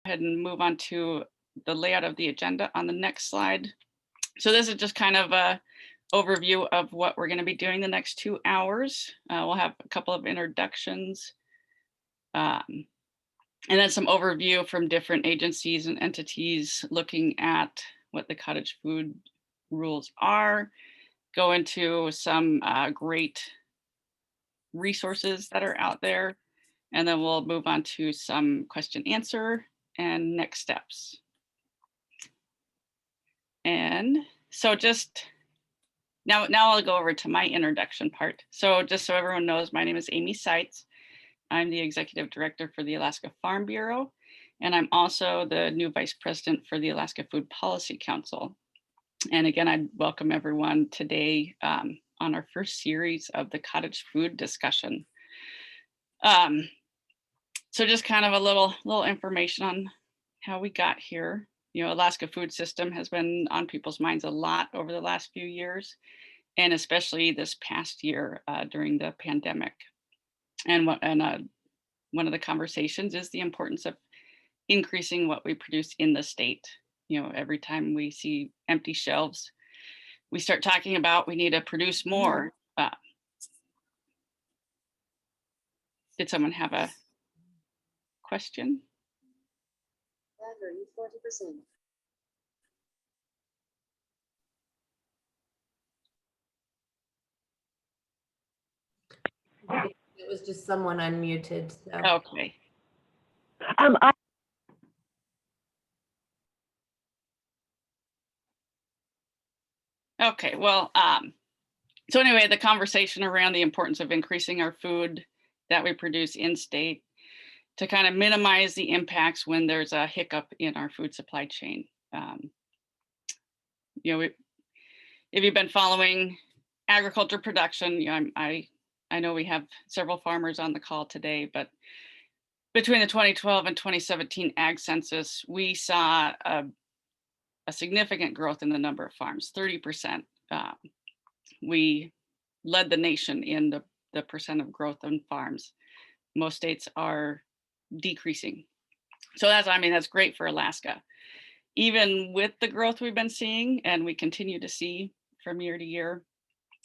Ahead and move on to the layout of the agenda on the next slide. So this is just kind of a overview of what we're going to be doing the next 2 hours. We'll have a couple of introductions and then some overview from different agencies and entities looking at what the cottage food rules are, go into some great resources that are out there, and then we'll move on to some question answer and next steps. And so just now I'll go over to my introduction part. So just so everyone knows, my name is Amy Seitz. I'm the Executive Director for the Alaska Farm Bureau, and I'm also the new Vice President for the Alaska Food Policy Council. And again, I'd welcome everyone today on our first series of the cottage food discussion. So just kind of a little information on how we got here. You know, Alaska food system has been on people's minds a lot over the last few years, and especially this past year during the pandemic. And one of the conversations is the importance of increasing what we produce in the state. You know, every time we see empty shelves, we start talking about we need to produce more. Did someone have a question? 40%. It was just someone unmuted. So. Okay. Okay, well, so anyway, the conversation around the importance of increasing our food that we produce in state to kind of minimize the impacts when there's a hiccup in our food supply chain. You know, if you've been following agriculture production, you know, I know we have several farmers on the call today, but between the 2012 and 2017 ag census, we saw a significant growth in the number of farms, 30%. We led the nation in the percent of growth on farms. Most states are decreasing. So that's great for Alaska. Even with the growth we've been seeing and we continue to see from year to year,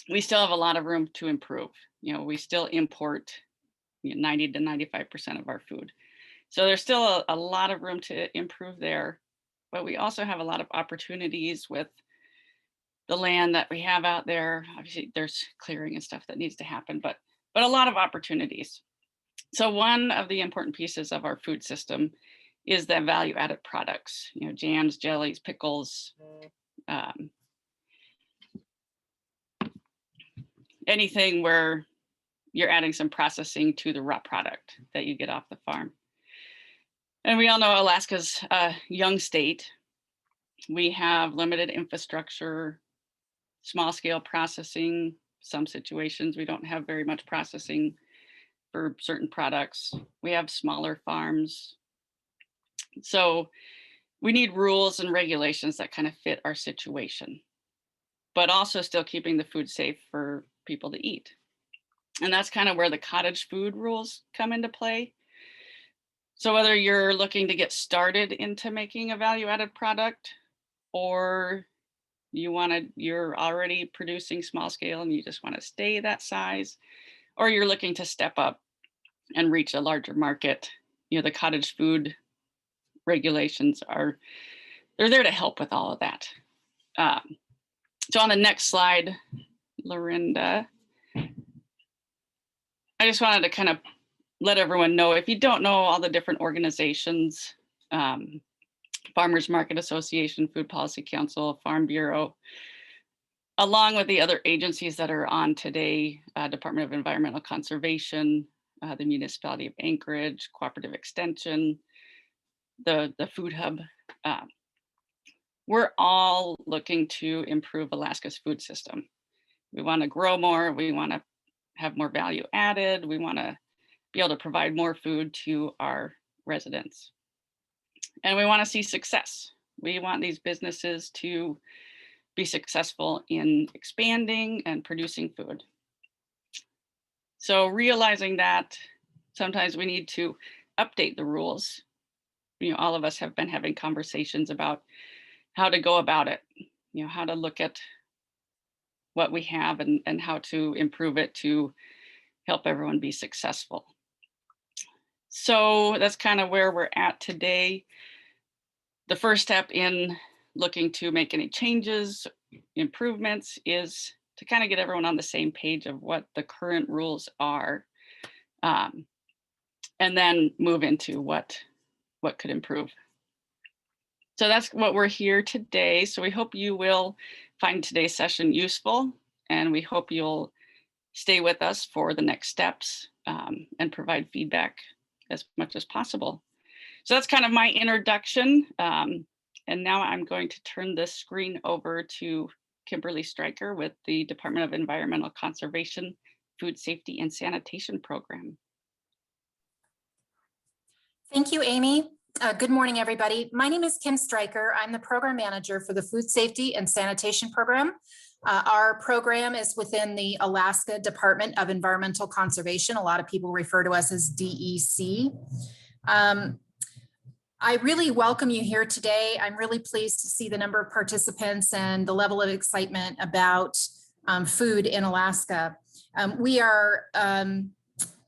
we still have a lot of room to improve. You know, we still import 90 to 95% of our food. So there's still a lot of room to improve there, but we also have a lot of opportunities with the land that we have out there. Obviously there's clearing and stuff that needs to happen, but a lot of opportunities. So one of the important pieces of our food system is the value added products, you know, jams, jellies, pickles, anything where you're adding some processing to the raw product that you get off the farm. And we all know Alaska's a young state. We have limited infrastructure, small scale processing. Some situations we don't have very much processing for certain products. We have smaller farms. So we need rules and regulations that kind of fit our situation, but also still keeping the food safe for people to eat. And that's kind of where the cottage food rules come into play. So whether you're looking to get started into making a value added product, or you're already producing small scale and you just want to stay that size, or you're looking to step up and reach a larger market, you know, the cottage food regulations they're there to help with all of that. So on the next slide, Lorinda, I just wanted to kind of let everyone know, if you don't know all the different organizations, Farmers Market Association, Food Policy Council, Farm Bureau, along with the other agencies that are on today, Department of Environmental Conservation, the Municipality of Anchorage, Cooperative Extension, the Food Hub, we're all looking to improve Alaska's food system. We want to grow more, we want to have more value added, we want to be able to provide more food to our residents. And we want to see success. We want these businesses to be successful in expanding and producing food. So realizing that sometimes we need to update the rules all of us have been having conversations about how to go about it, how to look at what we have and how to improve it to help everyone be successful. So that's kind of where we're at today. The first step in looking to make any changes, improvements, is to kind of get everyone on the same page of what the current rules are, and then move into what could improve. So that's what we're here today. So we hope you will find today's session useful, and we hope you'll stay with us for the next steps and provide feedback as much as possible. So that's kind of my introduction. And now I'm going to turn this screen over to Kimberly Stryker with the Department of Environmental Conservation, Food Safety and Sanitation Program. Thank you, Amy. Good morning, everybody. My name is Kim Stryker. I'm the program manager for the Food Safety and Sanitation Program. Our program is within the Alaska Department of Environmental Conservation. A lot of people refer to us as DEC. I really welcome you here today. I'm really pleased to see the number of participants and the level of excitement about food in Alaska. We are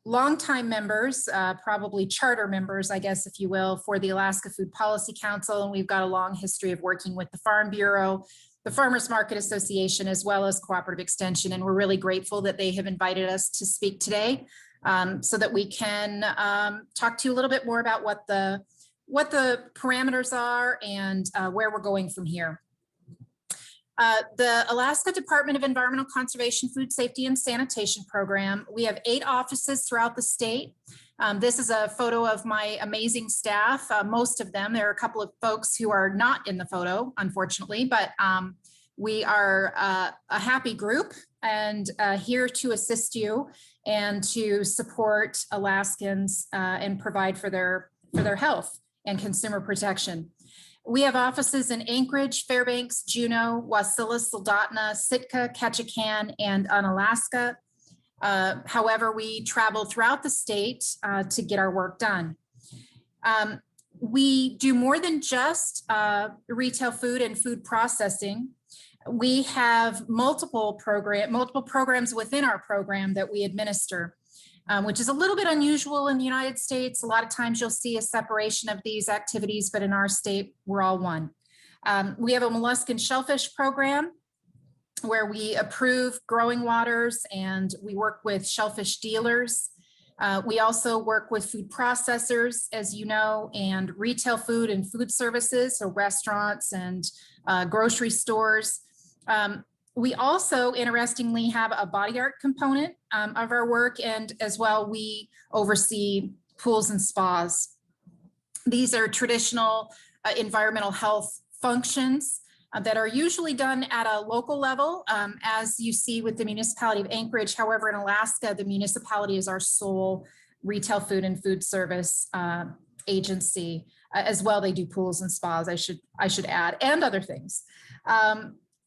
longtime members, probably charter members, I guess, if you will, for the Alaska Food Policy Council. And we've got a long history of working with the Farm Bureau, the Farmers Market Association, as well as Cooperative Extension. And we're really grateful that they have invited us to speak today so that we can talk to you a little bit more about what the parameters are and where we're going from here. The Alaska Department of Environmental Conservation, Food Safety and Sanitation Program. We have 8 offices throughout the state. This is a photo of my amazing staff. Most of them, there are a couple of folks who are not in the photo, unfortunately, but we are a happy group and here to assist you and to support Alaskans and provide for their health and consumer protection. We have offices in Anchorage, Fairbanks, Juneau, Wasilla, Soldotna, Sitka, Ketchikan, and Unalaska. However, we travel throughout the state to get our work done. We do more than just retail food and food processing. We have multiple programs within our program that we administer, which is a little bit unusual in the United States. A lot of times you'll see a separation of these activities, but in our state, we're all one. We have a mollusk and shellfish program where we approve growing waters and we work with shellfish dealers. We also work with food processors, as you know, and retail food and food services, so restaurants and grocery stores. We also, interestingly, have a body art component of our work, and as well, we oversee pools and spas. These are traditional environmental health functions that are usually done at a local level, as you see with the municipality of Anchorage. However, in Alaska, the municipality is our sole retail food and food service agency. As well, they do pools and spas, I should add, and other things.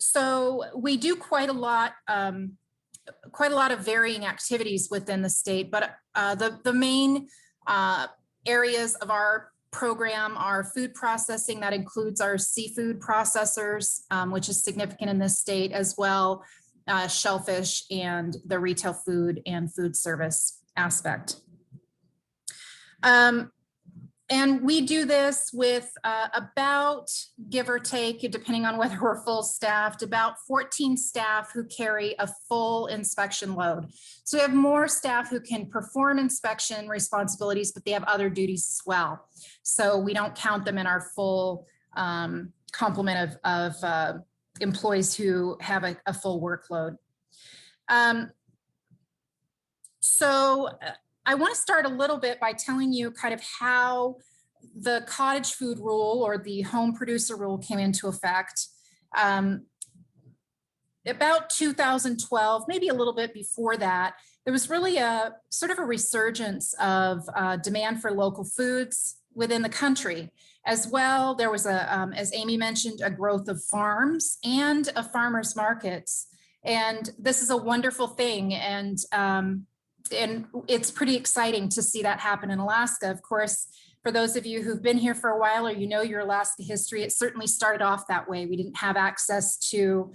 So we do quite a lot of varying activities within the state, but the main areas of our program are food processing. That includes our seafood processors, which is significant in this state, as well shellfish and the retail food and food service aspect. And we do this with about, give or take, depending on whether we're full staffed, about 14 staff who carry a full inspection load. So we have more staff who can perform inspection responsibilities, but they have other duties as well. So we don't count them in our full complement of employees who have a full workload. So I want to start a little bit by telling you kind of how the cottage food rule or the home producer rule came into effect. About 2012, maybe a little bit before that, there was really a sort of a resurgence of demand for local foods within the country. As well, there was as Amy mentioned, a growth of farms and of farmers markets. And this is a wonderful thing. And it's pretty exciting to see that happen in Alaska. Of course, For those of you who've been here for a while or you know your Alaska history, it certainly started off that way. We didn't have access to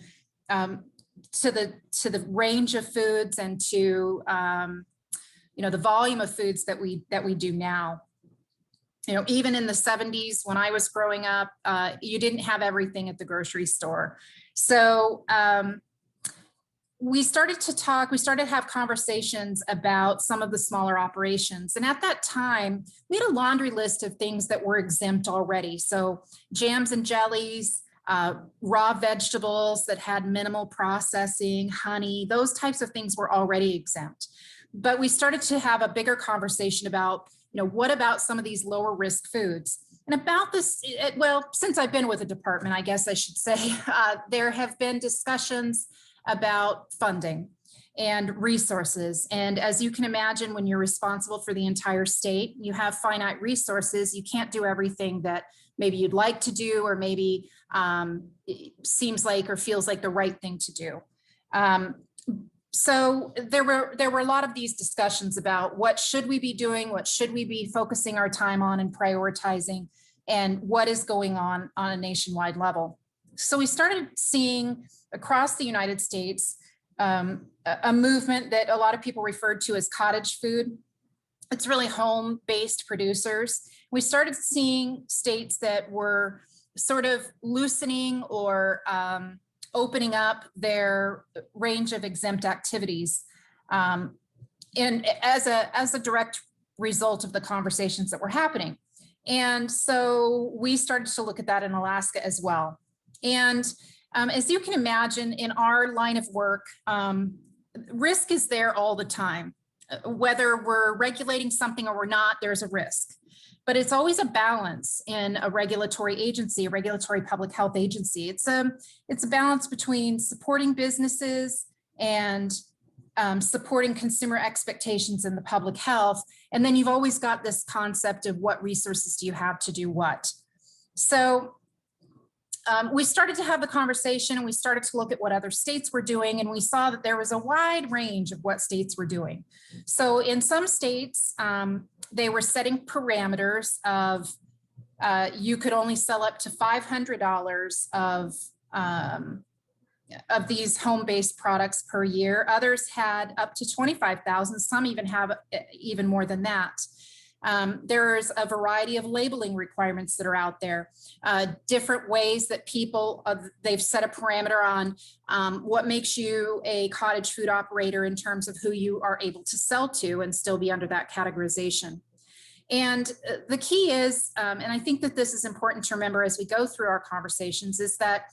the range of foods and to the volume of foods that we do now. Even in the 70s when I was growing up, you didn't have everything at the grocery store. So we started to have conversations about some of the smaller operations. And at that time, we had a laundry list of things that were exempt already. So jams and jellies, raw vegetables that had minimal processing, honey, those types of things were already exempt. But we started to have a bigger conversation about, what about some of these lower risk foods? And about this, since I've been with the department, I guess I should say, there have been discussions about funding and resources. And as you can imagine, when you're responsible for the entire state, you have finite resources. You can't do everything that maybe you'd like to do, or maybe it seems like or feels like the right thing to do. So there were a lot of these discussions about what should we be doing, what should we be focusing our time on and prioritizing, and what is going on a nationwide level. So we started seeing across the United States a movement that a lot of people referred to as cottage food. It's really home-based producers. We started seeing states that were sort of loosening or opening up their range of exempt activities, and as a direct result of the conversations that were happening. And so we started to look at that in Alaska as well. And as you can imagine, in our line of work, risk is there all the time. Whether we're regulating something or we're not, there's a risk. But it's always a balance in a regulatory agency, a regulatory public health agency. It's a balance between supporting businesses and supporting consumer expectations in the public health. And then you've always got this concept of what resources do you have to do what. So we started to have the conversation, and we started to look at what other states were doing, and we saw that there was a wide range of what states were doing. So in some states, they were setting parameters of you could only sell up to $500 of these home-based products per year. Others had up to 25,000. Some even have even more than that. There's a variety of labeling requirements that are out there, different ways that people, they've set a parameter on what makes you a cottage food operator in terms of who you are able to sell to and still be under that categorization. And the key is, and I think that this is important to remember as we go through our conversations, is that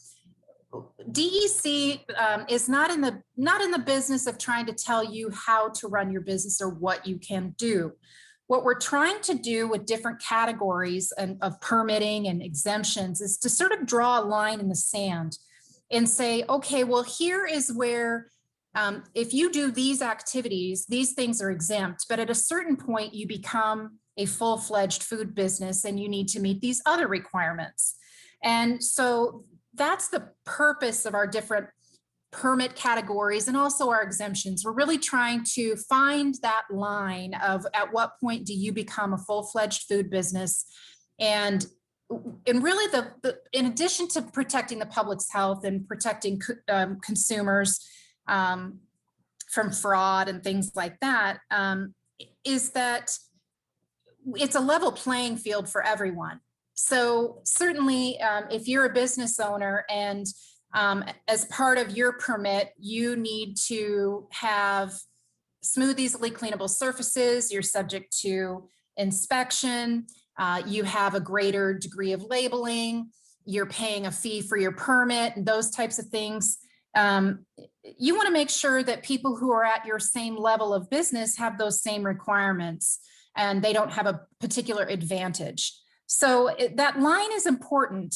DEC is not in the business of trying to tell you how to run your business or what you can do. What we're trying to do with different categories of permitting and exemptions is to sort of draw a line in the sand and say, okay, well, here is where if you do these activities, these things are exempt, but at a certain point you become a full-fledged food business and you need to meet these other requirements. And so that's the purpose of our different permit categories and also our exemptions. We're really trying to find that line of at what point do you become a full-fledged food business. And really in addition to protecting the public's health and protecting consumers from fraud and things like that, is that it's a level playing field for everyone. So certainly if you're a business owner and as part of your permit, you need to have smooth, easily cleanable surfaces. You're subject to inspection. You have a greater degree of labeling. You're paying a fee for your permit and those types of things. You want to make sure that people who are at your same level of business have those same requirements and they don't have a particular advantage. So that line is important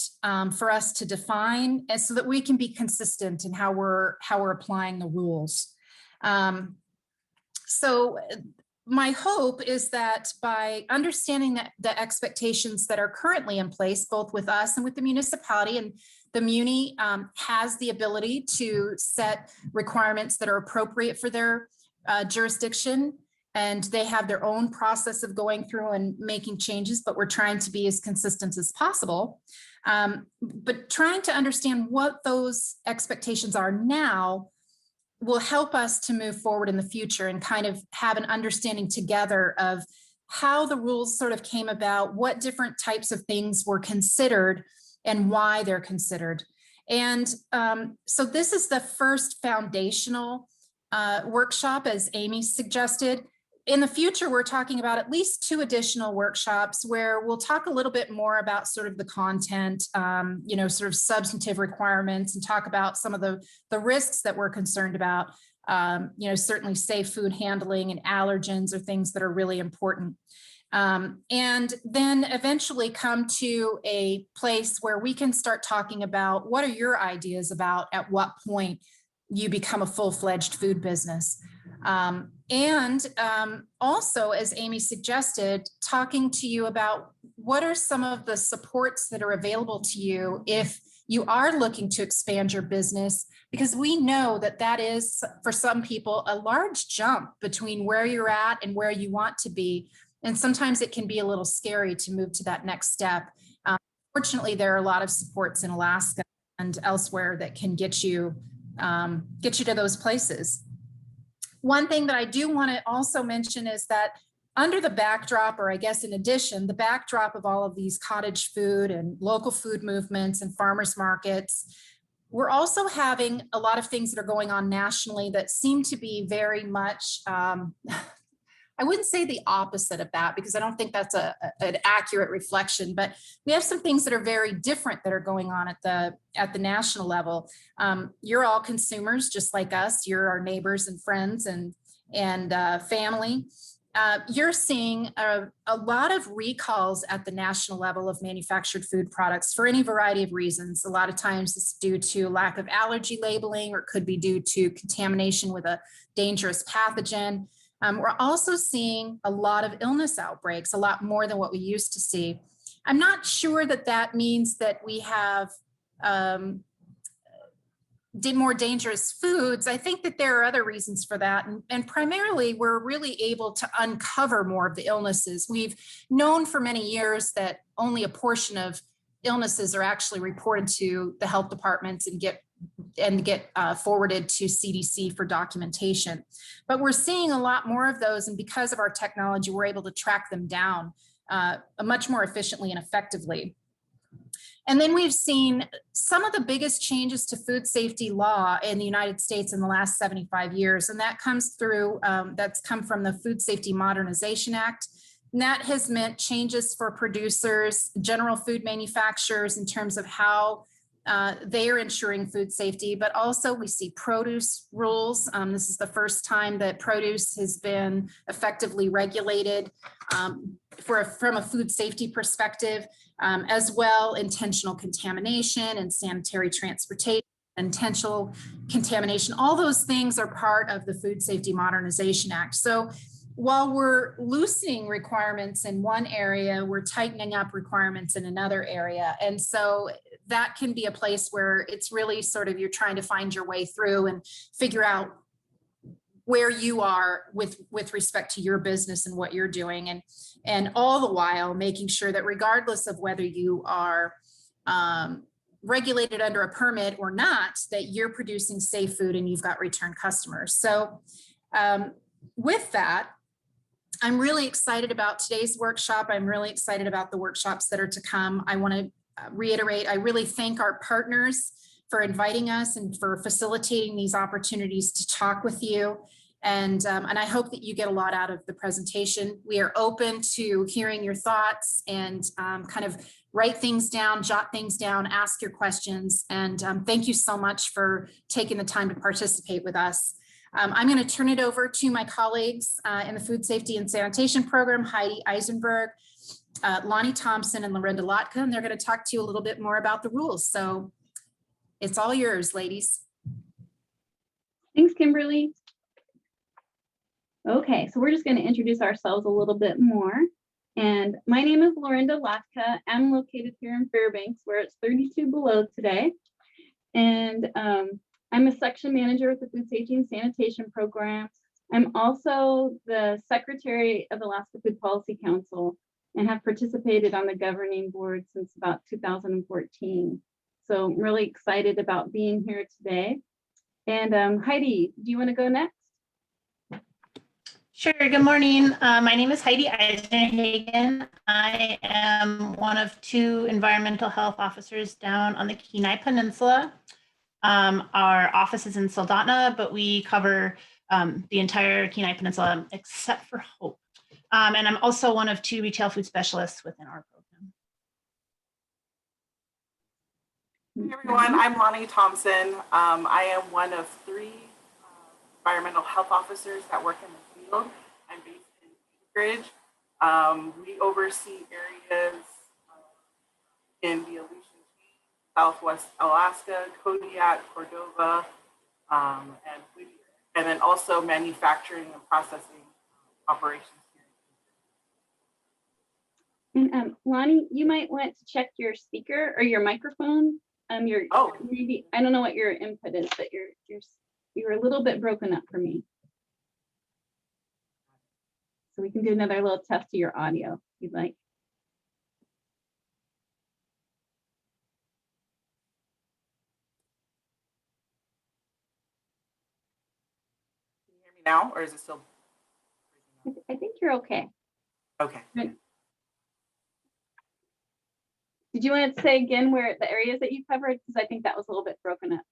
for us to define so that we can be consistent in how we're applying the rules. So my hope is that by understanding the expectations that are currently in place, both with us and with the municipality, and the MUNI has the ability to set requirements that are appropriate for their jurisdiction. and they have their own process of going through and making changes, but we're trying to be as consistent as possible. But trying to understand what those expectations are now will help us to move forward in the future and kind of have an understanding together of how the rules sort of came about, what different types of things were considered and why they're considered. And so this is the first foundational workshop, as Amy suggested. In the future, we're talking about at least 2 additional workshops where we'll talk a little bit more about sort of the content, sort of substantive requirements, and talk about some of the risks that we're concerned about. Certainly safe food handling and allergens are things that are really important. And then eventually come to a place where we can start talking about what are your ideas about at what point you become a full-fledged food business. Also, as Amy suggested, talking to you about what are some of the supports that are available to you if you are looking to expand your business, because we know that that is, for some people, a large jump between where you're at and where you want to be. And sometimes it can be a little scary to move to that next step. Fortunately, there are a lot of supports in Alaska and elsewhere that can get you to those places. One thing that I do want to also mention is that under the backdrop, or I guess in addition, the backdrop of all of these cottage food and local food movements and farmers markets, we're also having a lot of things that are going on nationally that seem to be very much, I wouldn't say the opposite of that, because I don't think that's an accurate reflection, but we have some things that are very different that are going on at the national level. You're all consumers just like us. You're our neighbors and friends and family. You're seeing a lot of recalls at the national level of manufactured food products for any variety of reasons. A lot of times it's due to lack of allergy labeling, or it could be due to contamination with a dangerous pathogen. We're also seeing a lot of illness outbreaks, a lot more than what we used to see. I'm not sure that that means that we have more dangerous foods. I think that there are other reasons for that. And primarily, we're really able to uncover more of the illnesses. We've known for many years that only a portion of illnesses are actually reported to the health departments and get forwarded to CDC for documentation. But we're seeing a lot more of those. And because of our technology, we're able to track them down much more efficiently and effectively. And then we've seen some of the biggest changes to food safety law in the United States in the last 75 years. And that comes through, that's come from the Food Safety Modernization Act. And that has meant changes for producers, general food manufacturers, in terms of how they are ensuring food safety, but also we see produce rules. This is the first time that produce has been effectively regulated from a food safety perspective, as well intentional contamination and sanitary transportation, intentional contamination. All those things are part of the Food Safety Modernization Act. So while we're loosening requirements in one area, we're tightening up requirements in another area. And so that can be a place where it's really sort of, you're trying to find your way through and figure out where you are with respect to your business and what you're doing. And all the while making sure that regardless of whether you are regulated under a permit or not, that you're producing safe food and you've got return customers. So with that, I'm really excited about today's workshop. I'm really excited about the workshops that are to come. I want to reiterate, I really thank our partners for inviting us and for facilitating these opportunities to talk with you. And I hope that you get a lot out of the presentation. We are open to hearing your thoughts and kind of write things down, jot things down, ask your questions. And thank you so much for taking the time to participate with us. I'm going to turn it over to my colleagues in the Food Safety and Sanitation Program, Heidi Eisenberg, Lonnie Thompson, and Lorinda Lotka, and they're going to talk to you a little bit more about the rules. So it's all yours, ladies. Thanks, Kimberly. Okay, so we're just going to introduce ourselves a little bit more. And my name is Lorinda Lotka. I'm located here in Fairbanks, where it's 32 below today. And I'm a section manager with the Food Safety and Sanitation Program. I'm also the Secretary of Alaska Food Policy Council and have participated on the governing board since about 2014. So I'm really excited about being here today. And Heidi, do you want to go next? Sure. Good morning. My name is Heidi Eisenhagen. I am one of 2 environmental health officers down on the Kenai Peninsula. Our office is in Soldotna, but we cover the entire Kenai Peninsula except for Hope. And I'm also one of 2 retail food specialists within our program. Hey everyone, I'm Lonnie Thompson. I am one of 3 environmental health officers that work in the field. I'm based in Anchorage. We oversee areas in the Aleutian Chain, Southwest Alaska, Kodiak, Cordova, and Whittier, and then also manufacturing and processing operations here. And Lonnie, you might want to check your speaker or your microphone. Maybe I don't know what your input is, but you're a little bit broken up for me. So we can do another little test of your audio if you'd like. Can you hear me now, or is it still? I think you're okay. Okay. Did you want to say again where the areas that you covered? Because I think that was a little bit broken up.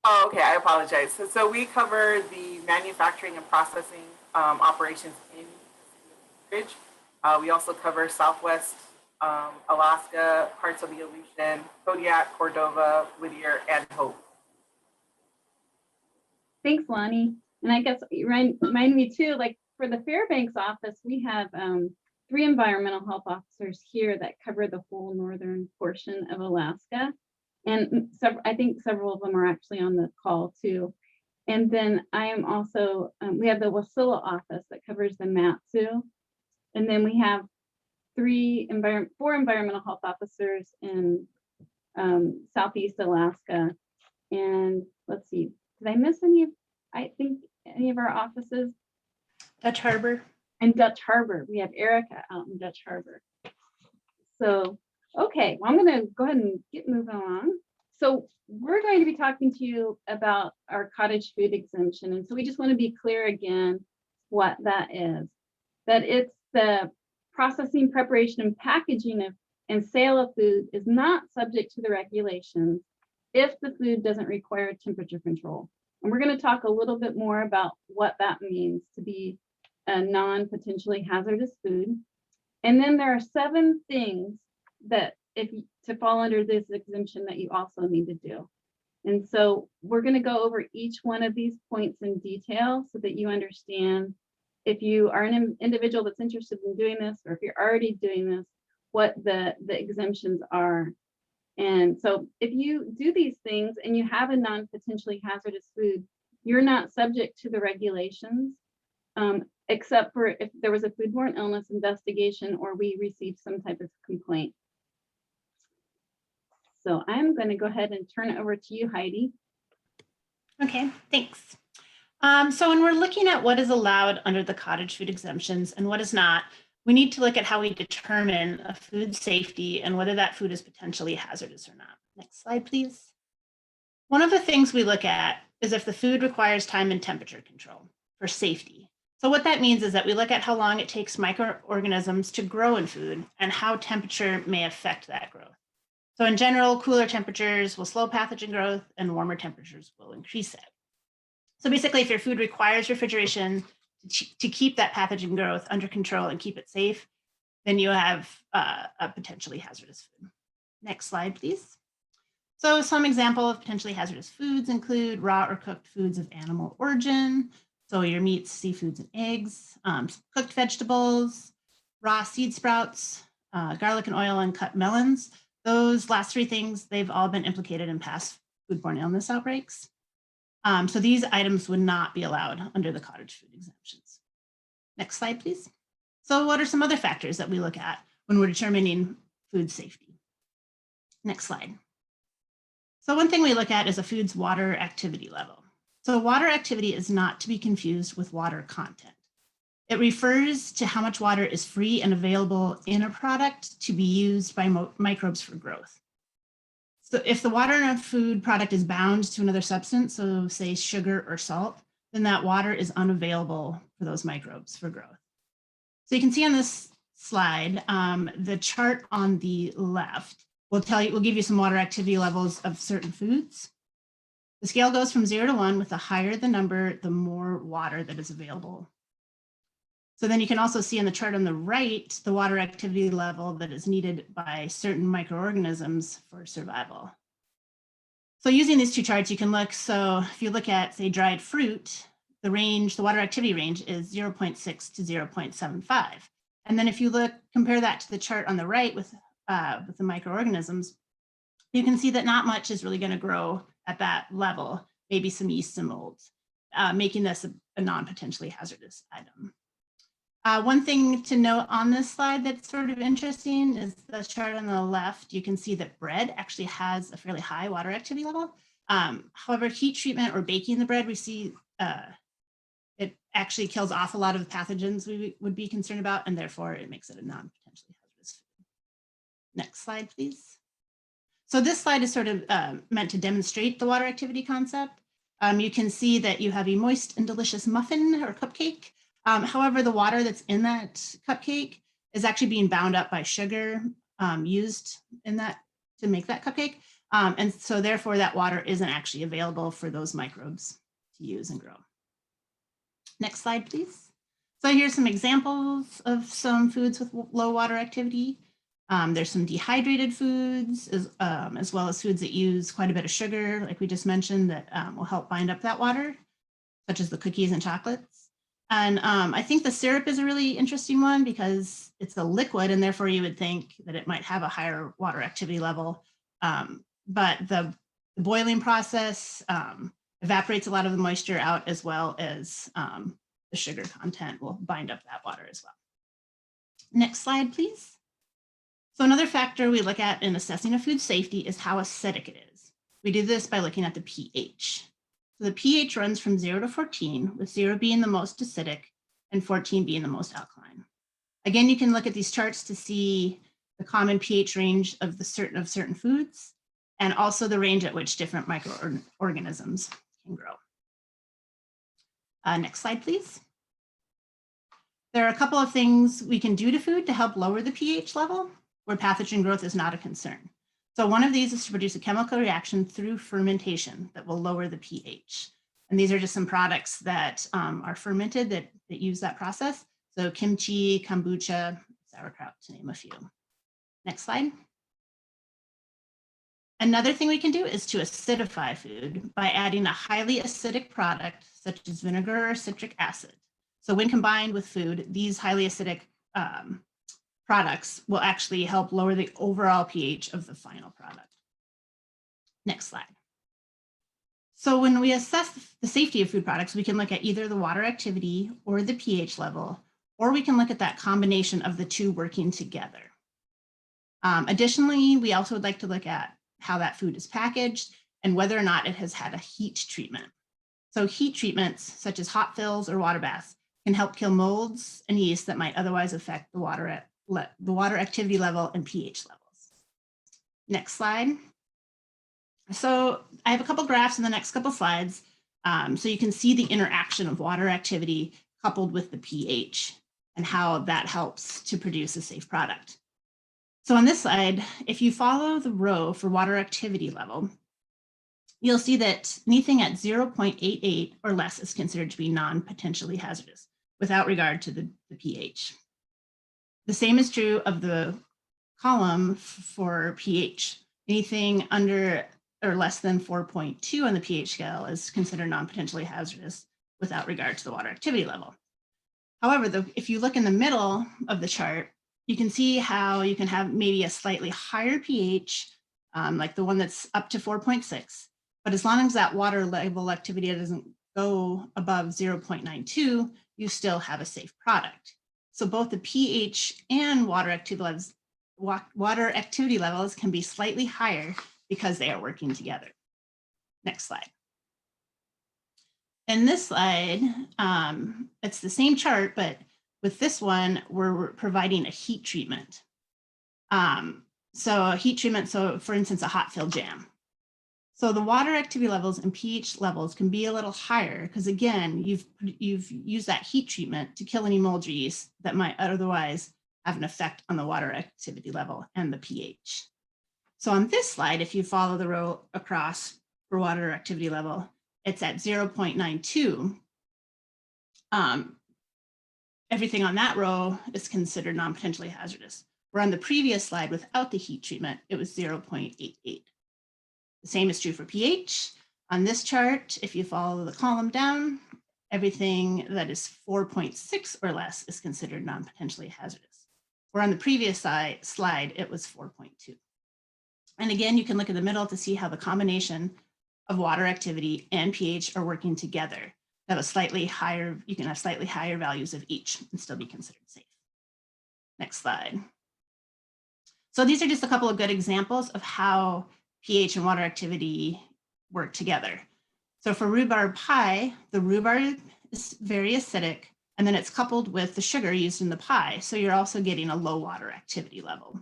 Oh, okay, I apologize. So we cover the manufacturing and processing operations in Anchorage. We also cover Southwest Alaska, parts of the Aleutian, Kodiak, Cordova, Whittier, and Hope. Thanks, Lonnie. And I guess you remind me too, like for the Fairbanks office, we have 3 environmental health officers here that cover the whole northern portion of Alaska. And I think several of them are actually on the call too. And then I am also, we have the Wasilla office that covers the Matsu. And then we have 4 environmental health officers in Southeast Alaska. And let's see, did I miss any of our offices? Dutch Harbor. And Dutch Harbor. We have Erica out in Dutch Harbor. So, okay, well, I'm going to go ahead and get moving on. So we're going to be talking to you about our cottage food exemption. And so we just want to be clear again what that is. That it's the processing, preparation, and packaging of and sale of food is not subject to the regulations if the food doesn't require temperature control. And we're going to talk a little bit more about what that means to be a non-potentially hazardous food. And then there are 7 things that to fall under this exemption that you also need to do. And so we're going to go over each one of these points in detail so that you understand if you are an individual that's interested in doing this, or if you're already doing this, what the exemptions are. And so if you do these things and you have a non-potentially hazardous food, you're not subject to the regulations, except for if there was a foodborne illness investigation or we received some type of complaint. So I'm going to go ahead and turn it over to you, Heidi. Okay, thanks. So when we're looking at what is allowed under the cottage food exemptions and what is not, we need to look at how we determine a food safety and whether that food is potentially hazardous or not. Next slide, please. One of the things we look at is if the food requires time and temperature control for safety. So what that means is that we look at how long it takes microorganisms to grow in food and how temperature may affect that growth. So in general, cooler temperatures will slow pathogen growth and warmer temperatures will increase it. So basically, if your food requires refrigeration to keep that pathogen growth under control and keep it safe, then you have a potentially hazardous food. Next slide, please. So some example of potentially hazardous foods include raw or cooked foods of animal origin. So your meats, seafoods, and eggs, cooked vegetables, raw seed sprouts, garlic and oil, and cut melons. Those last 3 things, they've all been implicated in past foodborne illness outbreaks. So these items would not be allowed under the cottage food exemptions. Next slide, please. So what are some other factors that we look at when we're determining food safety? Next slide. So one thing we look at is a food's water activity level. So water activity is not to be confused with water content. It refers to how much water is free and available in a product to be used by microbes for growth. So if the water in a food product is bound to another substance, so say sugar or salt, then that water is unavailable for those microbes for growth. So you can see on this slide, the chart on the left will give you some water activity levels of certain foods. The scale goes from 0 to 1, with the higher the number, the more water that is available. So then you can also see in the chart on the right, the water activity level that is needed by certain microorganisms for survival. So using these two charts, you can look, so if you look at, say, dried fruit, the water activity range is 0.6 to 0.75. And then if you compare that to the chart on the right with the microorganisms, you can see that not much is really going to grow at that level, maybe some yeast and molds, making this a non-potentially hazardous item. One thing to note on this slide that's sort of interesting is the chart on the left. You can see that bread actually has a fairly high water activity level. However, heat treatment or baking the bread, we see it actually kills off a lot of the pathogens we would be concerned about, and therefore it makes it a non-potentially hazardous food. Next slide, please. So this slide is sort of meant to demonstrate the water activity concept. You can see that you have a moist and delicious muffin or cupcake. However, the water that's in that cupcake is actually being bound up by sugar used in that to make that cupcake. And so therefore that water isn't actually available for those microbes to use and grow. Next slide, please. So here's some examples of some foods with low water activity. There's some dehydrated foods as well as foods that use quite a bit of sugar, like we just mentioned, that will help bind up that water, such as the cookies and chocolates. And I think the syrup is a really interesting one because it's a liquid and therefore you would think that it might have a higher water activity level. But the boiling process evaporates a lot of the moisture out, as well as the sugar content will bind up that water as well. Next slide, please. So another factor we look at in assessing a food safety is how acidic it is. We do this by looking at the pH. So the pH runs from 0 to 14, with 0 being the most acidic and 14 being the most alkaline. Again, you can look at these charts to see the common pH range of certain foods, and also the range at which different microorganisms can grow. Next slide, please. There are a couple of things we can do to food to help lower the pH level where pathogen growth is not a concern. So one of these is to produce a chemical reaction through fermentation that will lower the pH. And these are just some products that are fermented that use that process. So kimchi, kombucha, sauerkraut, to name a few. Next slide. Another thing we can do is to acidify food by adding a highly acidic product, such as vinegar or citric acid. So when combined with food, these highly acidic products will actually help lower the overall pH of the final product. Next slide. So when we assess the safety of food products, we can look at either the water activity or the pH level, or we can look at that combination of the two working together. Additionally, we also would like to look at how that food is packaged and whether or not it has had a heat treatment. So heat treatments, such as hot fills or water baths, can help kill molds and yeast that might otherwise affect the water activity level and pH levels. Next slide. So I have a couple graphs in the next couple slides, so you can see the interaction of water activity coupled with the pH and how that helps to produce a safe product. So on this slide, if you follow the row for water activity level, you'll see that anything at 0.88 or less is considered to be non-potentially hazardous without regard to the pH. The same is true of the column for pH. Anything under or less than 4.2 on the pH scale is considered non-potentially hazardous without regard to the water activity level. However, if you look in the middle of the chart, you can see how you can have maybe a slightly higher pH, like the one that's up to 4.6, but as long as that water level activity doesn't go above 0.92, you still have a safe product. So both the pH and water activity levels can be slightly higher because they are working together. Next slide. in this slide, it's the same chart, but with this one, we're providing a heat treatment. So a heat treatment, so for instance, a hot fill jam. So the water activity levels and pH levels can be a little higher because again, you've used that heat treatment to kill any mold yeast that might otherwise have an effect on the water activity level and the pH. So on this slide, if you follow the row across for water activity level, it's at 0.92. Everything on that row is considered non-potentially hazardous. Where on the previous slide without the heat treatment, it was 0.88. The same is true for pH. On this chart, if you follow the column down, everything that is 4.6 or less is considered non-potentially hazardous. Where on the previous slide, it was 4.2. And again, you can look in the middle to see how the combination of water activity and pH are working together. That was slightly higher, you can have slightly higher values of each and still be considered safe. Next slide. So these are just a couple of good examples of how pH and water activity work together. So for rhubarb pie, the rhubarb is very acidic, and then it's coupled with the sugar used in the pie. So you're also getting a low water activity level.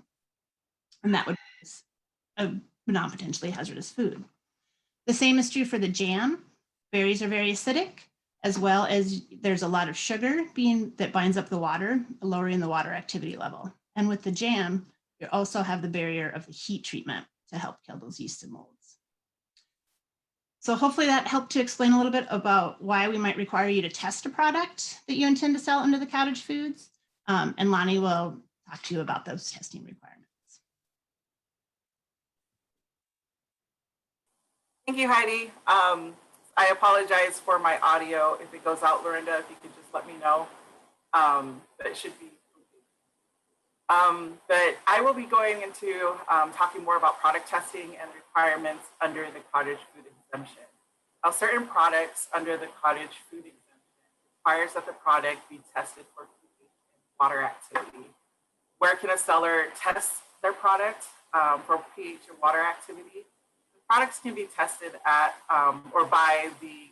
And that would be a non-potentially hazardous food. The same is true for the jam. Berries are very acidic, as well as there's a lot of sugar that binds up the water, lowering the water activity level. And with the jam, you also have the barrier of the heat treatment to help kill those yeast and molds. So hopefully that helped to explain a little bit about why we might require you to test a product that you intend to sell under the cottage foods. And Lonnie will talk to you about those testing requirements. Thank you, Heidi. I apologize for my audio. If it goes out, Lorinda, if you could just let me know. But it should be. But I will be going into talking more about product testing and requirements under the cottage food exemption. Now, certain products under the cottage food exemption requires that the product be tested for pH and water activity. Where can a seller test their product for pH and water activity? The products can be tested at or by the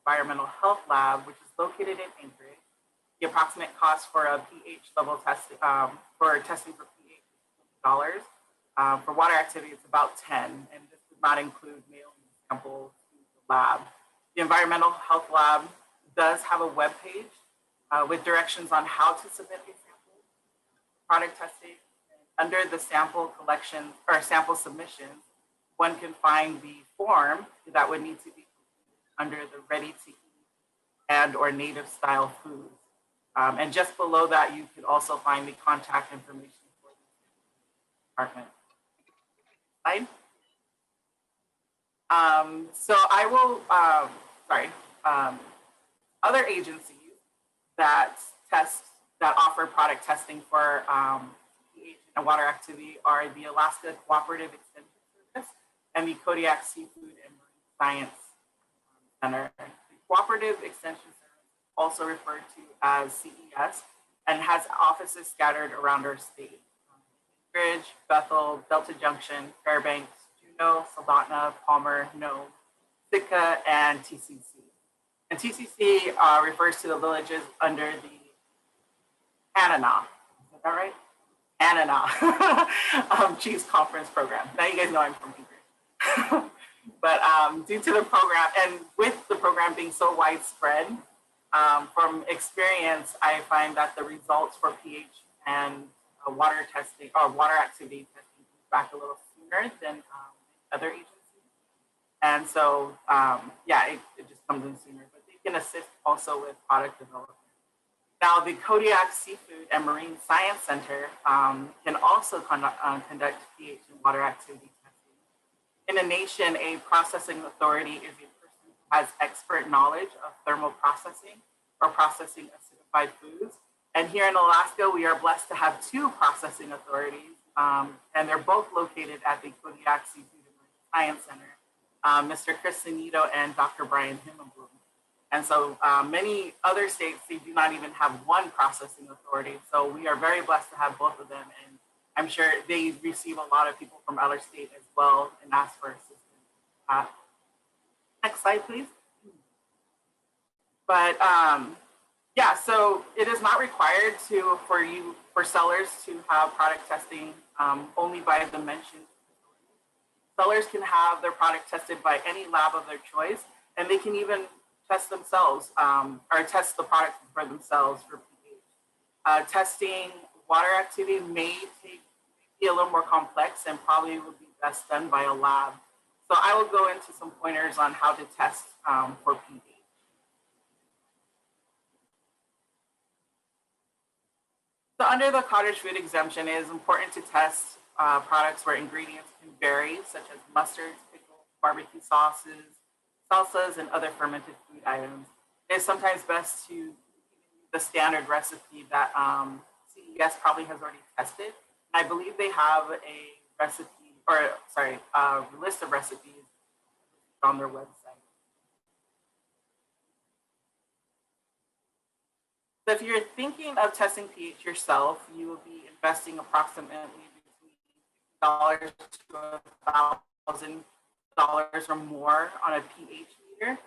Environmental Health Lab, which is located in Anchorage. The approximate cost for a pH level test for testing for pH is $20. For water activity, it's about 10, and this does not include mailing samples to the lab. The Environmental Health Lab does have a web page with directions on how to submit a sample for product testing. And under the sample collection or sample submissions, one can find the form that would need to be under the ready to eat and or native style foods. And just below that, you could also find the contact information for the department. Slide. So I will, other agencies that offer product testing for pH and water activity are the Alaska Cooperative Extension Service and the Kodiak Seafood and Marine Science Center. The Cooperative Extension Service, also referred to as CES, and has offices scattered around our state. Anchorage, Bethel, Delta Junction, Fairbanks, Juneau, Soldotna, Palmer, Nome, Sitka, and TCC. And TCC refers to the villages under the ANANA. Is that right? ANANA Chiefs Conference Program. Now you guys know I'm from Anchorage. But due to the program, and with the program being so widespread, from experience, I find that the results for pH and water testing or water activity testing comes back a little sooner than other agencies. And so, it just comes in sooner, but they can assist also with product development. Now, the Kodiak Seafood and Marine Science Center can also conduct pH and water activity testing. In a nation, a processing authority is a person who has expert knowledge of thermal processing or processing acidified foods. And here in Alaska, we are blessed to have two processing authorities, and they're both located at the Kodiak Seafood and Marine Science Center, Mr. Chris Sanito and Dr. Brian Himmelblum. And so many other states, they do not even have one processing authority. So we are very blessed to have both of them. And I'm sure they receive a lot of people from other states as well and ask for assistance. Next slide, please. But yeah, so it is not required for sellers to have product testing only by the mentioned. Sellers can have their product tested by any lab of their choice, and they can even test themselves or test the product for themselves for pH. Testing water activity may be a little more complex and probably would be best done by a lab. So I will go into some pointers on how to test for pH. So under the cottage food exemption, it is important to test products where ingredients can vary, such as mustards, pickles, barbecue sauces, salsas, and other fermented food items. It is sometimes best to use the standard recipe that CES probably has already tested. I believe they have a recipe, or sorry, a list of recipes on their website. So if you're thinking of testing pH yourself, you will be investing approximately between $50 to $1,000 or more on a pH meter.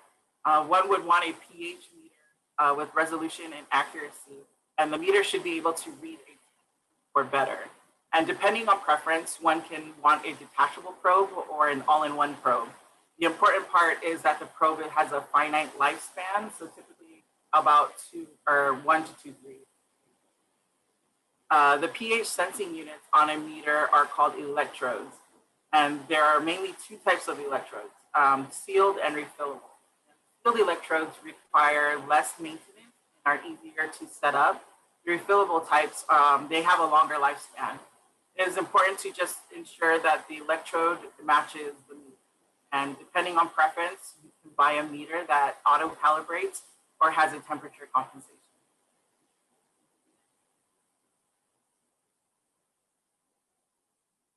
One would want a pH meter with resolution and accuracy, and the meter should be able to read a or better. And depending on preference, one can want a detachable probe or an all-in-one probe. The important part is that the probe has a finite lifespan, so typically about 1 to 2 degrees. The pH sensing units on a meter are called electrodes, and there are mainly two types of electrodes, sealed and refillable. Sealed electrodes require less maintenance and are easier to set up. The refillable types, they have a longer lifespan. It is important to just ensure that the electrode matches the meter. And depending on preference, you can buy a meter that auto-calibrates or has a temperature compensation.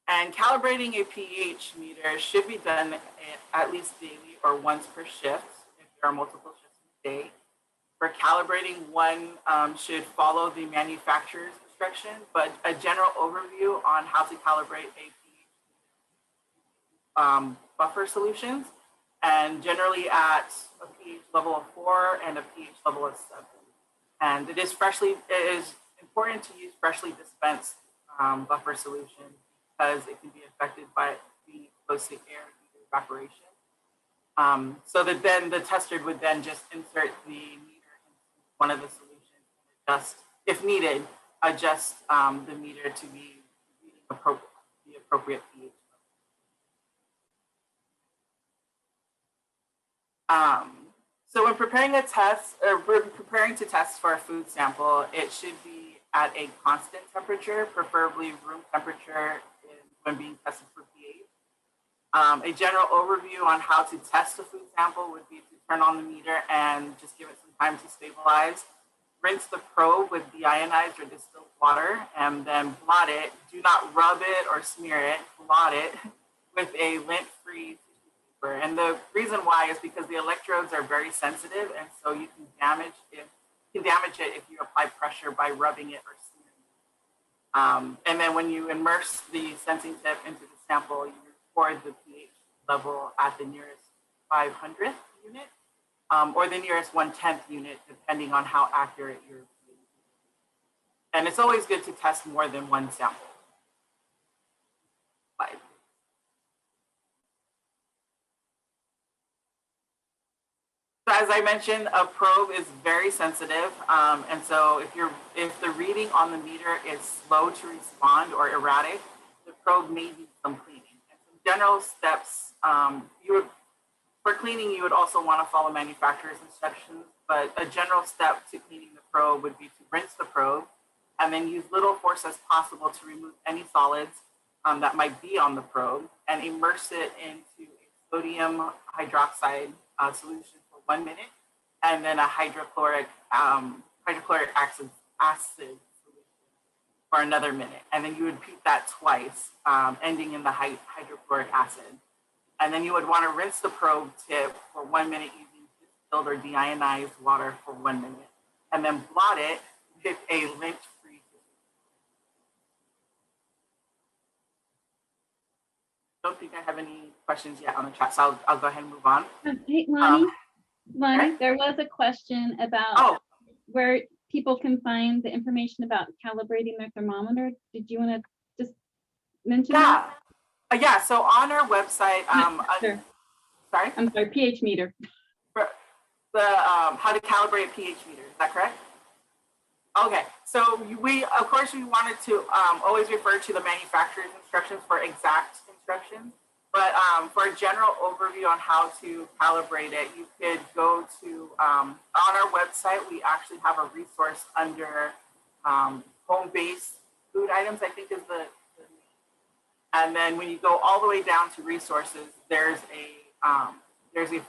And calibrating a pH meter should be done at least daily or once per shift if there are multiple shifts in a day. For calibrating, one should follow the manufacturer's instruction, but a general overview on how to calibrate a pH buffer solutions, and generally at a pH level of 4 and a pH level of 7. And it is important to use freshly dispensed buffer solution because it can be affected by the close to air evaporation. So that then the tester would then just insert the meter into one of the solutions and adjust, if needed, adjust the meter to be the appropriate pH. So when preparing a test, or preparing to test for a food sample, it should be at a constant temperature, preferably room temperature when being tested for pH. A general overview on how to test a food sample would be to turn on the meter and just give it some time to stabilize. Rinse the probe with deionized or distilled water and then blot it. Do not rub it or smear it, blot it with a lint-free. And the reason why is because the electrodes are very sensitive, and so you can damage it if you apply pressure by rubbing it or smearing it. And then when you immerse the sensing tip into the sample, you record the pH level at the nearest 500th unit or the nearest 1/10th unit, depending on how accurate your pH is. And it's always good to test more than one sample. Slide. So as I mentioned, a probe is very sensitive, and so if the reading on the meter is slow to respond or erratic, the probe may need some cleaning. And some general steps for cleaning, you would also want to follow manufacturer's instructions, but a general step to cleaning the probe would be to rinse the probe and then use little force as possible to remove any solids that might be on the probe and immerse it into a sodium hydroxide solution 1 minute, and then a hydrochloric acid solution for another minute. And then you would repeat that twice, ending in the hydrochloric acid. And then you would want to rinse the probe tip for 1 minute using distilled or deionized water for 1 minute. And then blot it with a lint-free. I don't think I have any questions yet on the chat, so I'll go ahead and move on. Hey, Lonnie, Lonnie, Okay. there was a question about Oh, where people can find the information about calibrating their thermometer. Did you want to just mention yeah. that? Yeah, so on our website, Sure. sorry, I'm sorry, pH meter. for the how to calibrate a pH meter, is that correct? Okay, so we, of course, we wanted to always refer to the manufacturer's instructions for exact instructions, but for a general overview on how to calibrate it, you could go to, on our website, we actually have a resource under home-based food items, I think is and then when you go all the way down to resources, there's a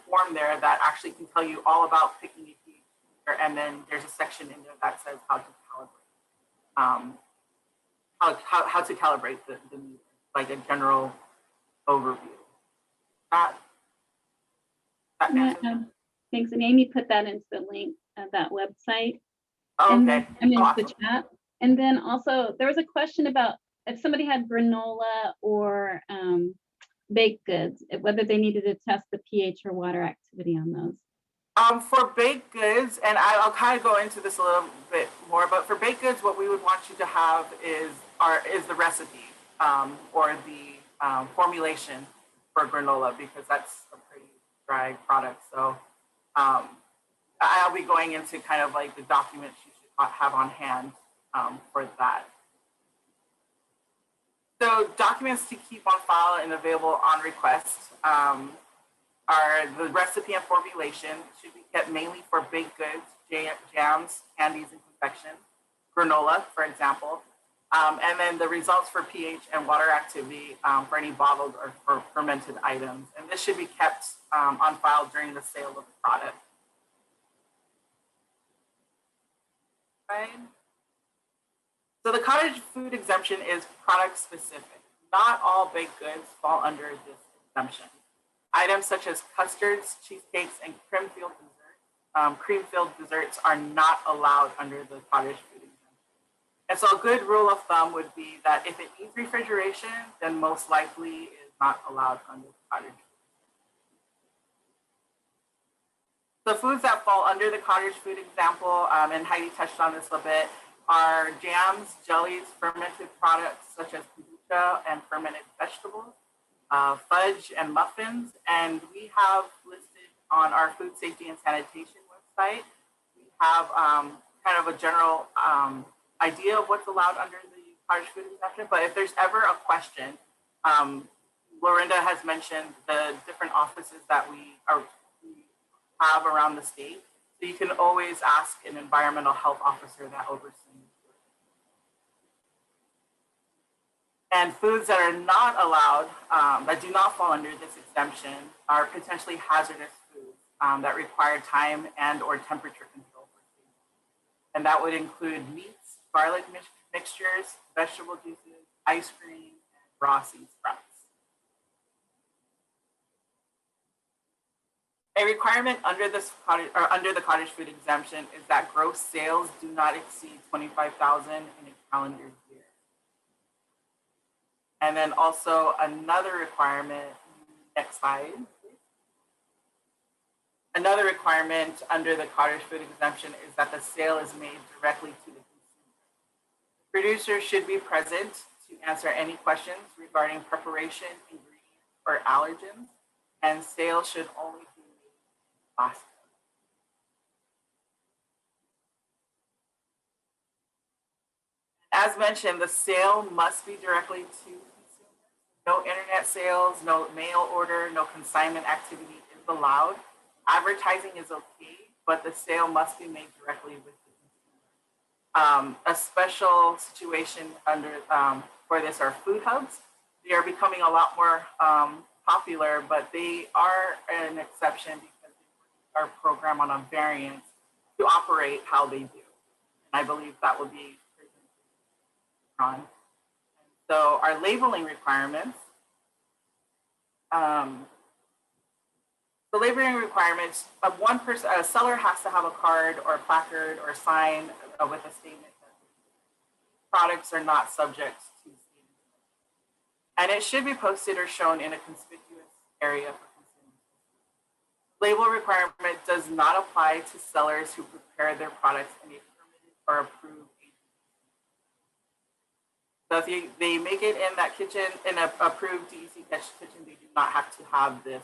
form there that actually can tell you all about picking a pH meter, and then there's a section in there that says how to calibrate, how to calibrate the meter, like a general overview. That answers it? Thanks, and Amy put that into the link of that website. Oh, And okay. then, into Awesome. the chat. And then also there was a question about if somebody had granola or baked goods, whether they needed to test the pH or water activity on those. For baked goods, and I'll kind of go into this a little bit more, but for baked goods, what we would want you to have is the recipe or the formulation for granola, because that's a pretty dry product. So I'll be going into kind of like the documents you should have on hand for that. So documents to keep on file and available on request are the recipe and formulation. Should be kept mainly for baked goods, jams, candies, and confections, granola, for example, and then the results for pH and water activity for any bottled or fermented items. And this should be kept on file during the sale of the product. Right. So the cottage food exemption is product specific. Not all baked goods fall under this exemption. Items such as custards, cheesecakes, and cream-filled desserts are not allowed under the cottage food exemption. And so a good rule of thumb would be that if it needs refrigeration, then most likely is not allowed under the cottage food. The foods that fall under the cottage food example, and Heidi touched on this a bit, are jams, jellies, fermented products such as kombucha and fermented vegetables, fudge and muffins. And we have listed on our food safety and sanitation website, we have kind of a general idea of what's allowed under the cottage food exemption. But if there's ever a question, Lorinda has mentioned the different offices that we have around the state. So you can always ask an environmental health officer that oversees. And foods that are not allowed, that do not fall under this exemption, are potentially hazardous foods that require time and or temperature control. And that would include meats, garlic mixtures, vegetable juices, ice cream, and raw seed sprouts. A requirement under the cottage food exemption is that gross sales do not exceed $25,000 in a calendar year. And then also another requirement, next slide. Another requirement under the cottage food exemption is that the sale is made directly to the consumer. The producer should be present to answer any questions regarding preparation, ingredients, or allergens, and sale should only be made in Alaska. As mentioned, the sale must be directly to consumers. No internet sales, no mail order, no consignment activity is allowed. Advertising is okay, but the sale must be made directly with the consumer. A special situation for this are food hubs. They are becoming a lot more popular, but they are an exception because they are programmed on a variant to operate how they do. And I believe that will be on. So our labeling requirements. The labeling requirements of one person, a seller has to have a card or a placard or a sign with a statement that products are not subject to statement. And it should be posted or shown in a conspicuous area for consumers. label requirement does not apply to sellers who prepare their products in a permitted or approved agency. So if they make it in that kitchen, in an approved DEC kitchen, they do not have to have this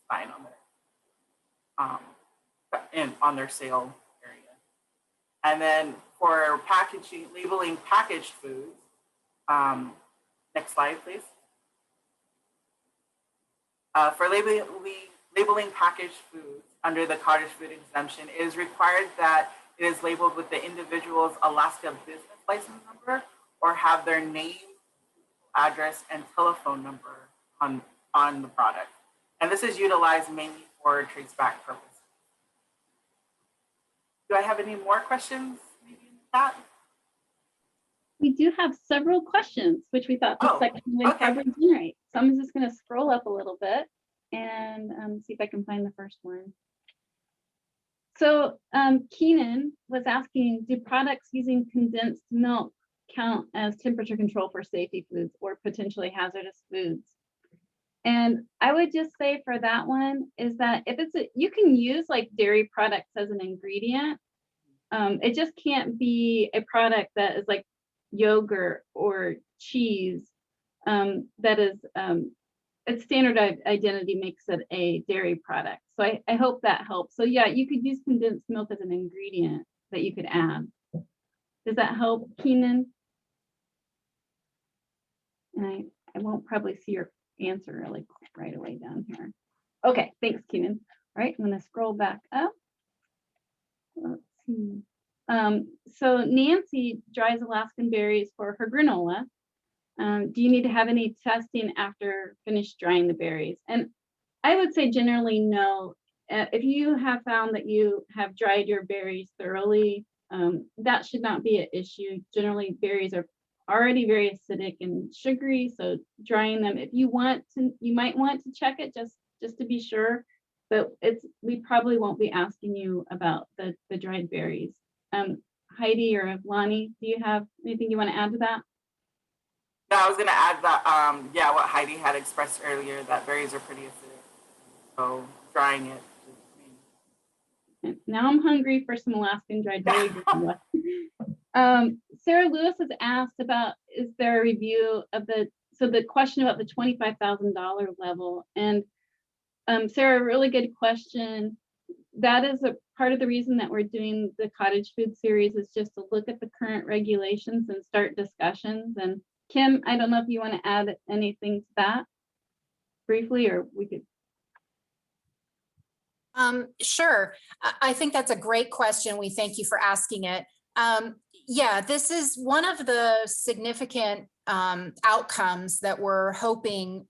sign on there, on their sale area. And then for packaging, labeling packaged foods, next slide, please. For labeling packaged foods under the cottage food exemption, it is required that it is labeled with the individual's Alaska business license number or have their name, address, and telephone number on the product. And this is utilized mainly for traceback purposes. Do I have any more questions maybe in the chat? We do have several questions, which we thought this section would probably generate. So I'm just going to scroll up a little bit and see if I can find the first one. So Keenan was asking, do products using condensed milk count as temperature control for safety foods or potentially hazardous foods? And I would just say for that one is that if it's you can use like dairy products as an ingredient. It just can't be a product that is like yogurt or cheese that is its standard identity makes it a dairy product. So I hope that helps. So yeah, you could use condensed milk as an ingredient that you could add. Does that help, Keenan? And I won't probably see your answer really right away down here. Okay, thanks, Keenan. All right, I'm gonna scroll back up. Let's see. So Nancy dries Alaskan berries for her granola. Do you need to have any testing after finished drying the berries? And I would say generally no. If you have found that you have dried your berries thoroughly, that should not be an issue. Generally, berries are already very acidic and sugary, so drying them, if you want to, you might want to check it just to be sure, but we probably won't be asking you about the dried berries. Heidi or Lonnie, do you have anything you want to add to that? No, I was going to add that, yeah, what Heidi had expressed earlier, that berries are pretty acidic. So drying it. Now I'm hungry for some Alaskan dried berry. Sarah Lewis has asked about, is there a review of the question about the $25,000 level? And Sarah, really good question. That is a part of the reason that we're doing the cottage food series, is just to look at the current regulations and start discussions. And Kim, I don't know if you want to add anything to that briefly, or we could. Sure. I think that's a great question. We thank you for asking it. Yeah, this is one of the significant outcomes that we're hoping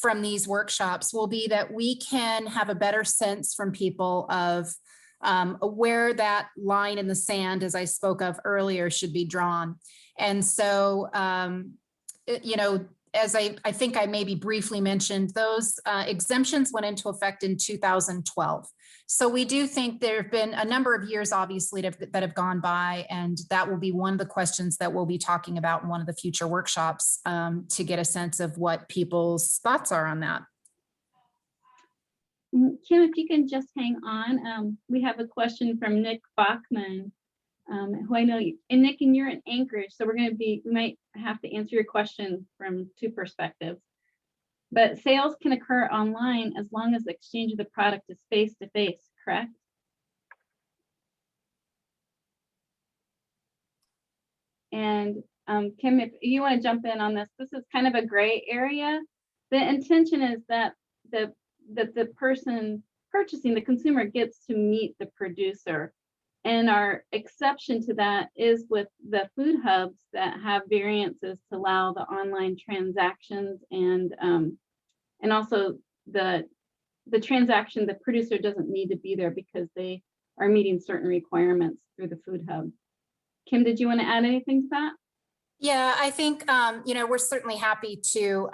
from these workshops will be that we can have a better sense from people of where that line in the sand, as I spoke of earlier, should be drawn. And so, you know, as I think I maybe briefly mentioned, those exemptions went into effect in 2012. So we do think there have been a number of years, obviously, that have gone by, and that will be one of the questions that we'll be talking about in one of the future workshops to get a sense of what people's thoughts are on that. Kim, if you can just hang on. We have a question from Nick Bachman, who I know you, and Nick, and you're in Anchorage, so we might have to answer your question from two perspectives. But sales can occur online as long as the exchange of the product is face-to-face, correct? And Kim, if you want to jump in on this, this is kind of a gray area. The intention is that the person purchasing, the consumer, gets to meet the producer. And our exception to that is with the food hubs that have variances to allow the online transactions, and also the transaction, the producer doesn't need to be there because they are meeting certain requirements through the food hub. Kim, did you want to add anything to that? Yeah, I think, you know, we're certainly happy to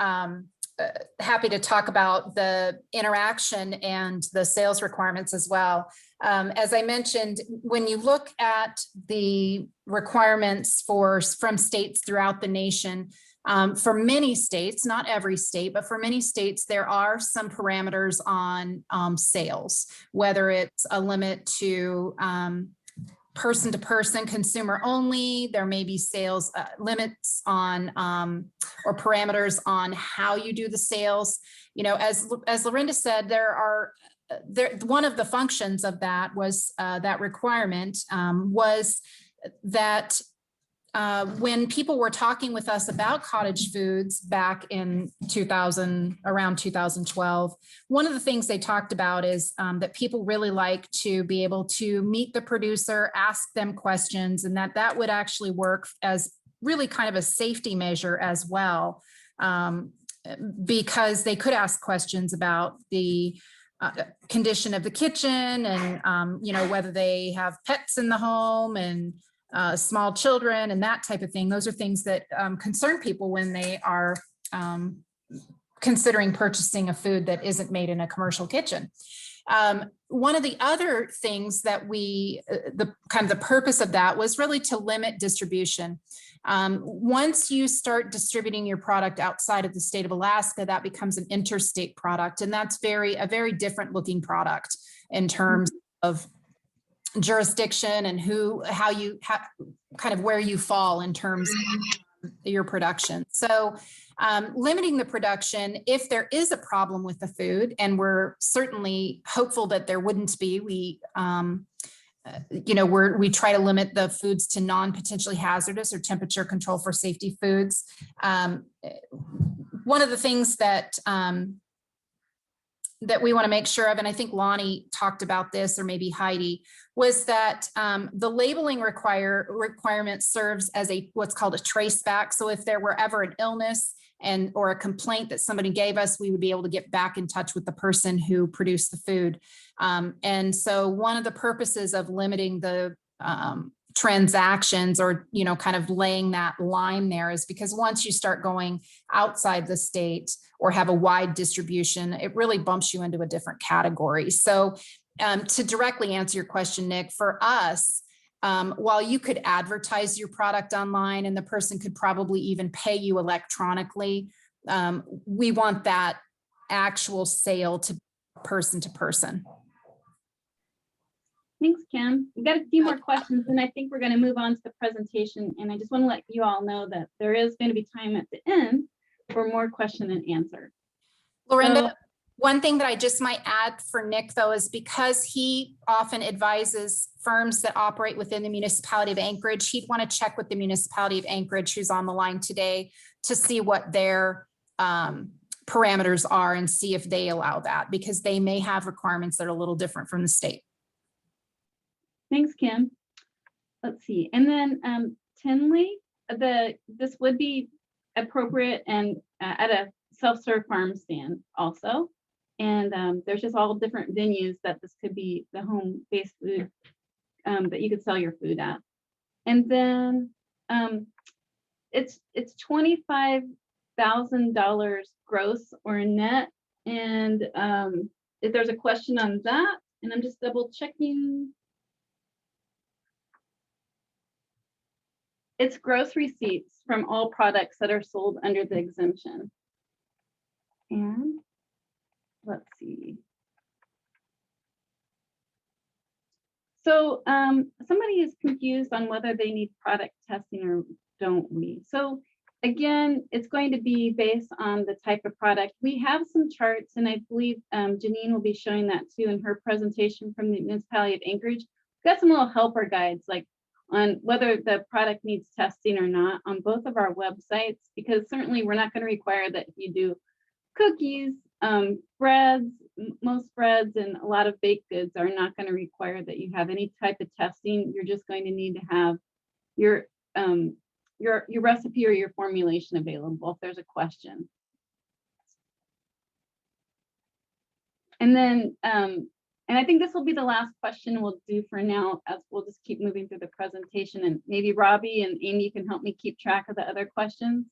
talk about the interaction and the sales requirements as well. As I mentioned, when you look at the requirements from states throughout the nation, For many states, not every state, but for many states, there are some parameters on sales, whether it's a limit to person to person, consumer only. There may be sales limits on or parameters on how you do the sales. You know, as Lorinda said, one of the functions of that was that requirement was that when people were talking with us about cottage foods back in around 2012, one of the things they talked about is that people really like to be able to meet the producer, ask them questions, and that would actually work as really kind of a safety measure as well, because they could ask questions about the condition of the kitchen and, you know, whether they have pets in the home and small children and that type of thing. Those are things that concern people when they are considering purchasing a food that isn't made in a commercial kitchen. One of the other things that the purpose of that was really to limit distribution. Once you start distributing your product outside of the state of Alaska, that becomes an interstate product, and that's a very different looking product in terms of jurisdiction and where you fall in terms of your production. So limiting the production, if there is a problem with the food, and we're certainly hopeful that there wouldn't be, we try to limit the foods to non-potentially hazardous or temperature control for safety foods. One of the things that we want to make sure of, and I think Lonnie talked about this, or maybe Heidi, was that the labeling requirement serves as what's called a trace back. So if there were ever an illness or a complaint that somebody gave us, we would be able to get back in touch with the person who produced the food. And so one of the purposes of limiting the transactions, or, you know, kind of laying that line there, is because once you start going outside the state or have a wide distribution, it really bumps you into a different category. So to directly answer your question, Nick, for us, while you could advertise your product online and the person could probably even pay you electronically, we want that actual sale to person to person. Thanks, Kim. We've got a few more questions, and I think we're going to move on to the presentation. And I just want to let you all know that there is going to be time at the end for more question and answer. Lorinda, one thing that I just might add for Nick, though, is because he often advises firms that operate within the municipality of Anchorage, he'd want to check with the municipality of Anchorage, who's on the line today, to see what their parameters are and see if they allow that, because they may have requirements that are a little different from the state. Thanks, Kim. Let's see. And then Tinley, this would be appropriate and at a self-serve farm stand also. And there's just all different venues that this could be the home-based food that you could sell your food at. And then it's $25,000 gross or net. And if there's a question on that, and I'm just double checking. It's gross receipts from all products that are sold under the exemption. And let's see. So somebody is confused on whether they need product testing or don't we. So again, it's going to be based on the type of product. We have some charts, and I believe Janine will be showing that too in her presentation from the municipality of Anchorage. We've got some little helper guides, like on whether the product needs testing or not, on both of our websites, because certainly we're not going to require that if you do cookies, breads, most breads and a lot of baked goods are not going to require that you have any type of testing. You're just going to need to have your recipe or your formulation available if there's a question. And then and I think this will be the last question we'll do for now, as we'll just keep moving through the presentation, and maybe Robbie and Amy can help me keep track of the other questions.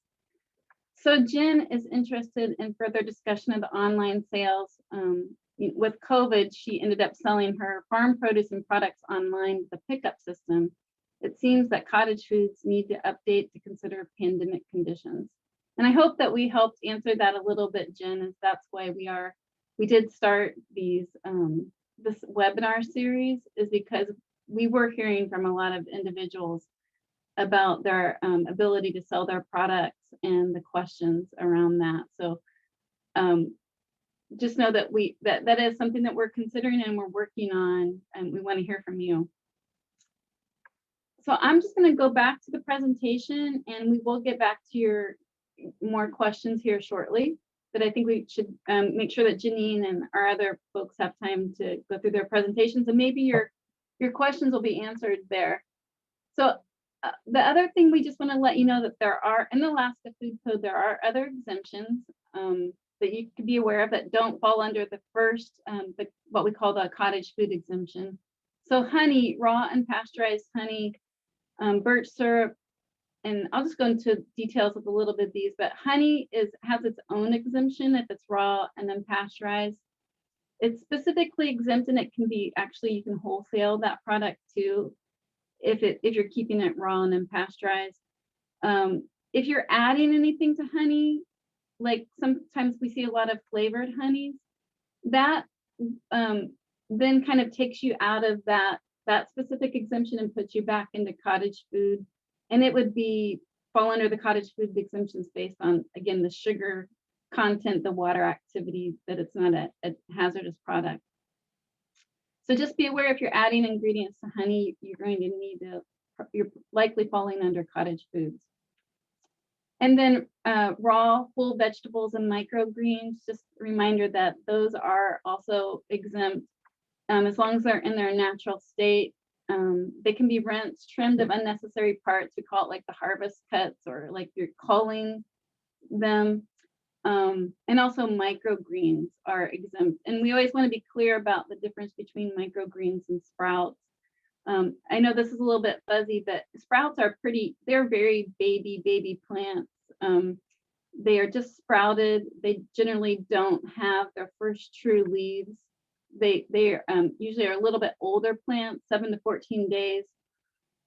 So Jen is interested in further discussion of the online sales. With COVID, she ended up selling her farm produce and products online with a pickup system. It seems that cottage foods need to update to consider pandemic conditions. And I hope that we helped answer that a little bit, Jen, as that's why we did start these, this webinar series, is because we were hearing from a lot of individuals about their ability to sell their products and the questions around that. So just know that that is something that we're considering and we're working on, and we want to hear from you. So I'm just going to go back to the presentation, and we will get back to your more questions here shortly. But I think we should make sure that Janine and our other folks have time to go through their presentations, and maybe your questions will be answered there. So the other thing we just want to let you know that there are, in the Alaska Food Code, there are other exemptions that you can be aware of that don't fall under the first, what we call the cottage food exemption. So honey, raw and pasteurized honey, birch syrup, and I'll just go into details of a little bit of these, but honey has its own exemption if it's raw and then pasteurized. It's specifically exempt, and it can be, actually, you can wholesale that product too, if you're keeping it raw and then pasteurized. If you're adding anything to honey, like sometimes we see a lot of flavored honeys, that then kind of takes you out of that specific exemption and puts you back into cottage food. And it would fall under the cottage food exemptions based on, again, the sugar content, the water activity, that it's not a hazardous product. So just be aware, if you're adding ingredients to honey, you're likely falling under cottage foods. And then raw whole vegetables and microgreens, just a reminder that those are also exempt as long as they're in their natural state. They can be rinsed, trimmed of unnecessary parts. We call it like the harvest cuts, or like you're culling them. And also microgreens are exempt. And we always want to be clear about the difference between microgreens and sprouts. I know this is a little bit fuzzy, but sprouts are they're very baby plants. They are just sprouted. They generally don't have their first true leaves. They usually are a little bit older plants, 7 to 14 days.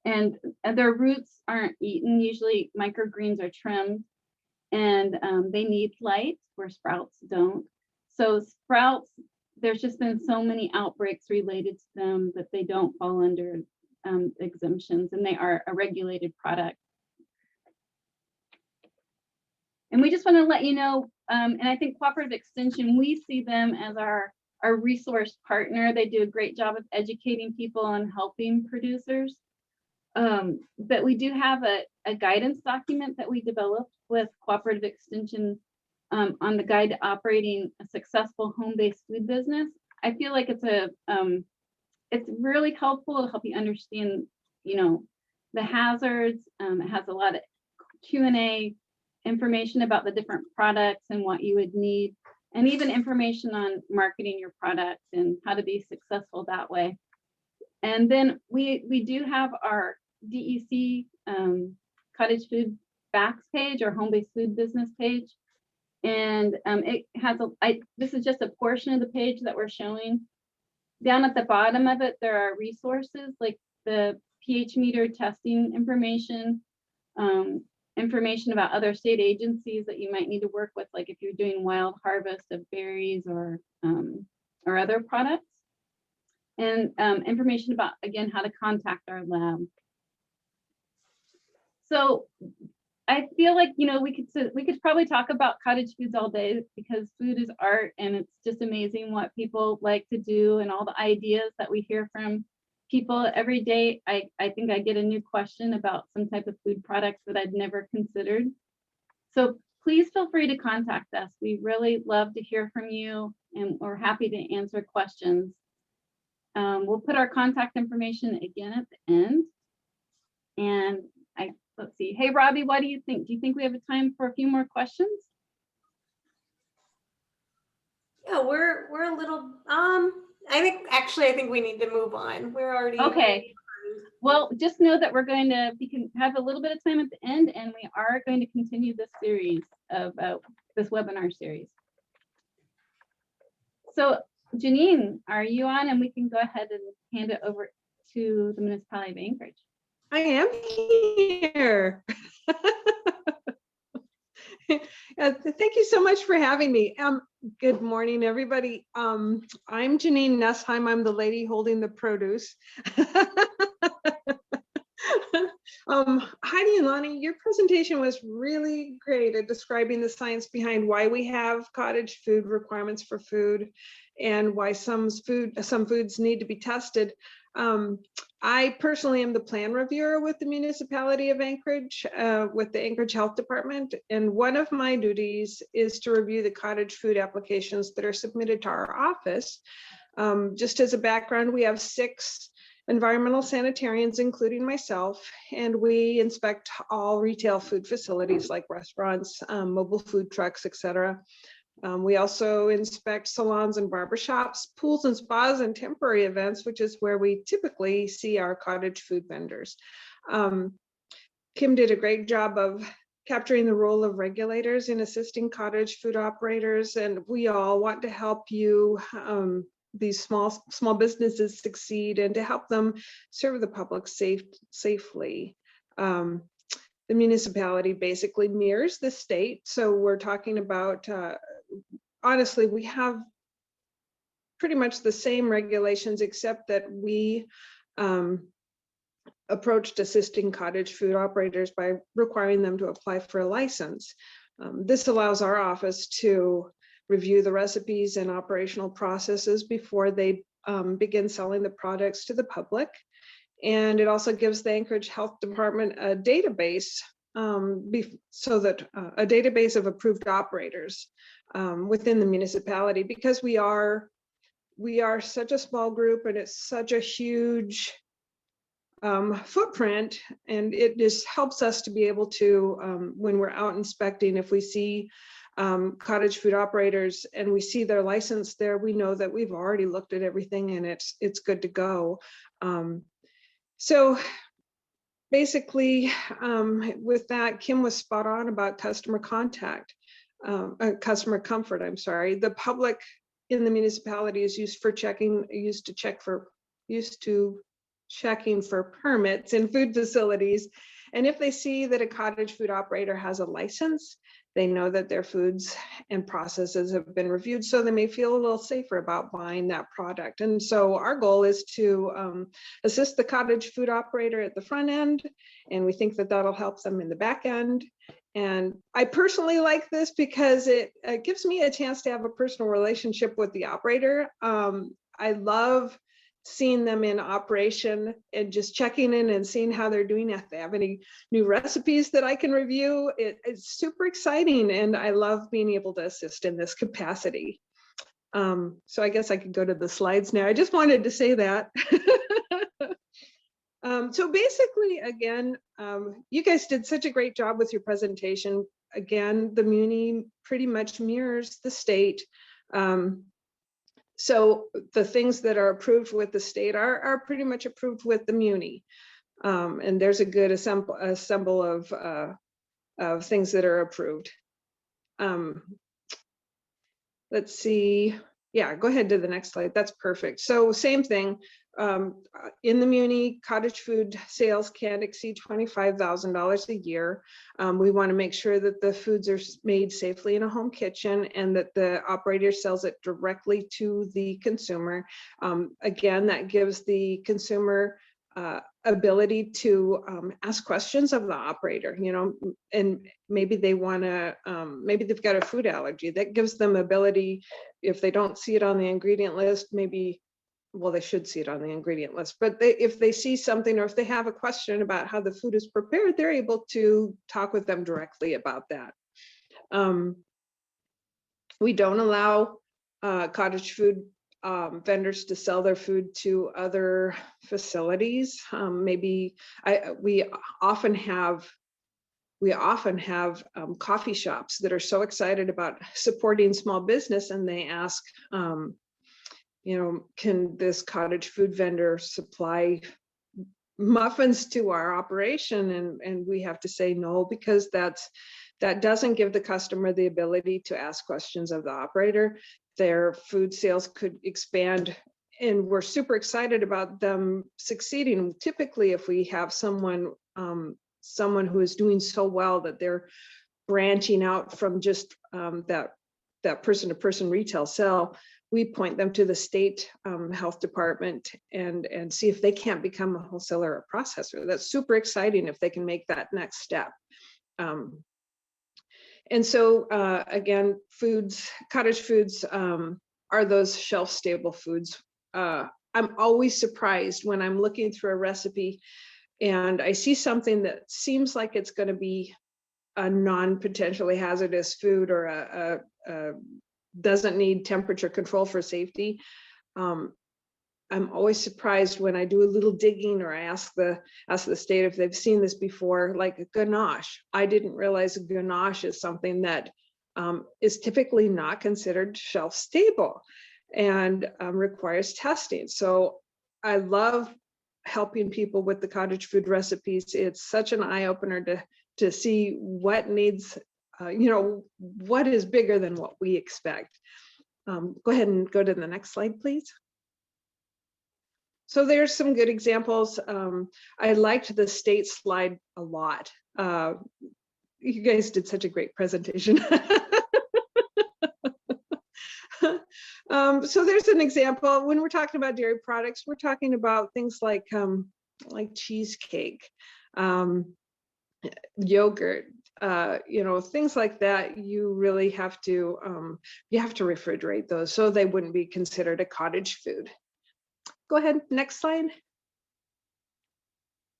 And their roots aren't eaten. Usually microgreens are trimmed, and they need light where sprouts don't. So sprouts, there's just been so many outbreaks related to them that they don't fall under exemptions, and they are a regulated product. And we just want to let you know, and I think Cooperative Extension, we see them as our resource partner. They do a great job of educating people and helping producers. But we do have a guidance document that we developed with Cooperative Extension on the guide to operating a successful home-based food business. I feel like it's really helpful to help you understand, the hazards. It has a lot of Q&A information about the different products and what you would need, and even information on marketing your product and how to be successful that way. And then we do have our DEC cottage food facts page, or home-based food business page. And it has this is just a portion of the page that we're showing. Down at the bottom of it, there are resources like the pH meter testing information, information about other state agencies that you might need to work with, like if you're doing wild harvest of berries or other products, and information about, again, how to contact our lab. So I feel like, we could probably talk about cottage foods all day, because food is art, and it's just amazing what people like to do and all the ideas that we hear from people every day. I think I get a new question about some type of food products that I'd never considered. So please feel free to contact us. We really love to hear from you, and we're happy to answer questions. We'll put our contact information again at the end. And let's see. Hey, Robbie, what do you think? Do you think we have a time for a few more questions? Yeah, we're a little, I think we need to move on. We're already. Okay. Well, just know that we can have a little bit of time at the end, and we are going to continue this series of this webinar series. So Janine, are you on? And we can go ahead and hand it over to the municipality of Anchorage. I am here. Thank you so much for having me. Good morning, everybody. I'm Janine Nessheim. I'm the lady holding the produce. Heidi and Lonnie, your presentation was really great at describing the science behind why we have cottage food requirements for food and why some foods need to be tested. I personally am the plan reviewer with the municipality of Anchorage, with the Anchorage Health Department. And one of my duties is to review the cottage food applications that are submitted to our office. Just as a background, we have 6 environmental sanitarians, including myself, and we inspect all retail food facilities like restaurants, mobile food trucks, etc. We also inspect salons and barbershops, pools and spas, and temporary events, which is where we typically see our cottage food vendors. Kim did a great job of capturing the role of regulators in assisting cottage food operators, and we all want to help you, these small businesses succeed and to help them serve the public safely. The municipality basically mirrors the state. So we're talking about, honestly, we have pretty much the same regulations, except that we approached assisting cottage food operators by requiring them to apply for a license. This allows our office to review the recipes and operational processes before they begin selling the products to the public. And it also gives the Anchorage Health Department a database, so that a database of approved operators within the municipality, because we are such a small group and it's such a huge footprint, and it just helps us to be able to, when we're out inspecting, if we see cottage food operators and we see their license there, we know that we've already looked at everything and it's good to go. So basically, with that, Kim was spot on about customer contact, customer comfort, I'm sorry. The public in the municipality is used to checking for permits in food facilities. And if they see that a cottage food operator has a license, they know that their foods and processes have been reviewed, so they may feel a little safer about buying that product. And so our goal is to assist the cottage food operator at the front end, and we think that that'll help them in the back end. And I personally like this because it gives me a chance to have a personal relationship with the operator. I love seeing them in operation and just checking in and seeing how they're doing. If they have any new recipes that I can review, it's super exciting, and I love being able to assist in this capacity. So I guess I could go to the slides now. I just wanted to say that. So basically, again, you guys did such a great job with your presentation. Again, the MUNI pretty much mirrors the state. So the things that are approved with the state are pretty much approved with the MUNI. And there's a good assemble of things that are approved. Let's see. Yeah, go ahead to the next slide. That's perfect. So same thing. In the MUNI, cottage food sales can't exceed $25,000 a year. We want to make sure that the foods are made safely in a home kitchen and that the operator sells it directly to the consumer. Again, that gives the consumer ability to ask questions of the operator, and maybe they want to, maybe they've got a food allergy. That gives them ability, if they don't see it on the ingredient list, maybe, well, they should see it on the ingredient list, but if they see something or if they have a question about how the food is prepared, they're able to talk with them directly about that. We don't allow cottage food vendors to sell their food to other facilities. We often have coffee shops that are so excited about supporting small business, and they ask, can this cottage food vendor supply muffins to our operation? And we have to say no, because that doesn't give the customer the ability to ask questions of the operator. Their food sales could expand, and we're super excited about them succeeding. Typically, if we have someone who is doing so well that they're branching out from just that person-to-person retail sell, we point them to the state health department and see if they can't become a wholesaler or processor. That's super exciting if they can make that next step. And so again, cottage foods are those shelf-stable foods. I'm always surprised when I'm looking through a recipe and I see something that seems like it's going to be a non-potentially hazardous food or a doesn't need temperature control for safety. I'm always surprised when I do a little digging or I ask the state if they've seen this before, like a ganache. I didn't realize a ganache is something that is typically not considered shelf stable and requires testing. So I love helping people with the cottage food recipes. It's such an eye opener to see what needs, what is bigger than what we expect. Go ahead and go to the next slide, please. So there's some good examples. I liked the state slide a lot. You guys did such a great presentation. So there's an example. When we're talking about dairy products, we're talking about things like cheesecake, yogurt, things like that. You really have to refrigerate those so they wouldn't be considered a cottage food. Go ahead, next slide.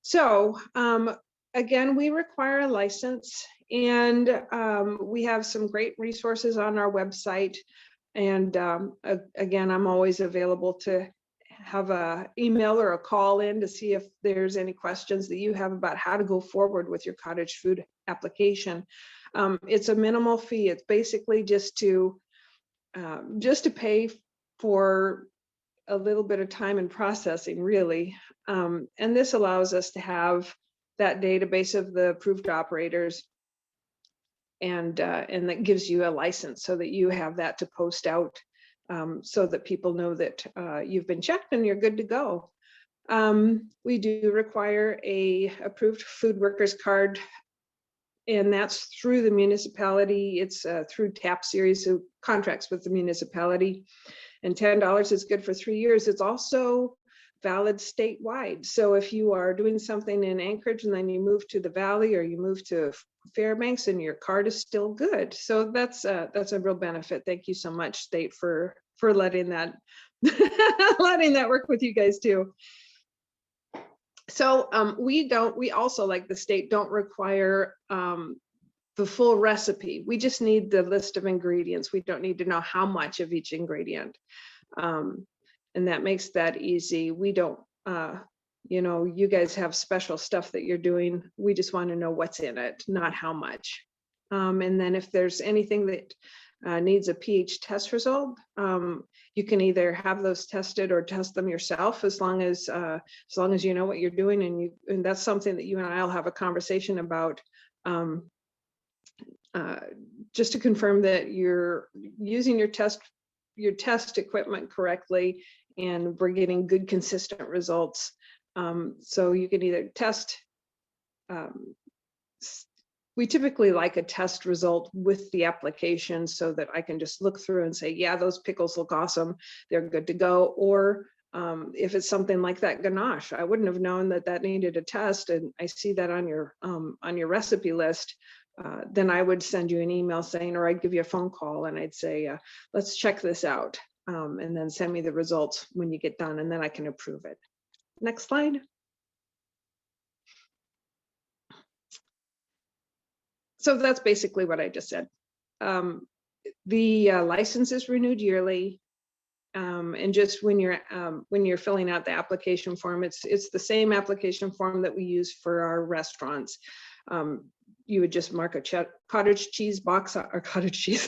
So again, we require a license, and we have some great resources on our website. And again, I'm always available to have an email or a call in to see if there's any questions that you have about how to go forward with your cottage food application. It's a minimal fee. It's basically just to pay for a little bit of time in processing, really. And this allows us to have that database of the approved operators, and that gives you a license so that you have that to post out, so that people know that you've been checked and you're good to go. We do require a approved food workers card, and that's through the municipality. It's through TAP series, who contracts with the municipality, and $10 is good for 3 years. It's also valid statewide. So if you are doing something in Anchorage and then you move to the Valley or you move to Fairbanks, and your card is still good. So that's a real benefit. Thank you so much, state, for letting that letting that work with you guys too. So we also, like the state, don't require the full recipe. We just need the list of ingredients. We don't need to know how much of each ingredient. And that makes that easy. We don't, you guys have special stuff that you're doing. We just want to know what's in it, not how much. And then if there's anything that needs a pH test result, you can either have those tested or test them yourself, as long as you know what you're doing, and that's something that you and I'll have a conversation about, just to confirm that you're using your test equipment correctly and we're getting good, consistent results. So you can either test. We typically like a test result with the application so that I can just look through and say, yeah, those pickles look awesome, they're good to go. Or if it's something like that ganache, I wouldn't have known that needed a test, and I see that on your recipe list, then I would send you an email saying, or I'd give you a phone call and I'd say, let's check this out, and then send me the results when you get done, and then I can approve it. Next slide. So that's basically what I just said. The license is renewed yearly, and just when you're filling out the application form, it's the same application form that we use for our restaurants. You would just mark a cottage cheese box, or cottage cheese.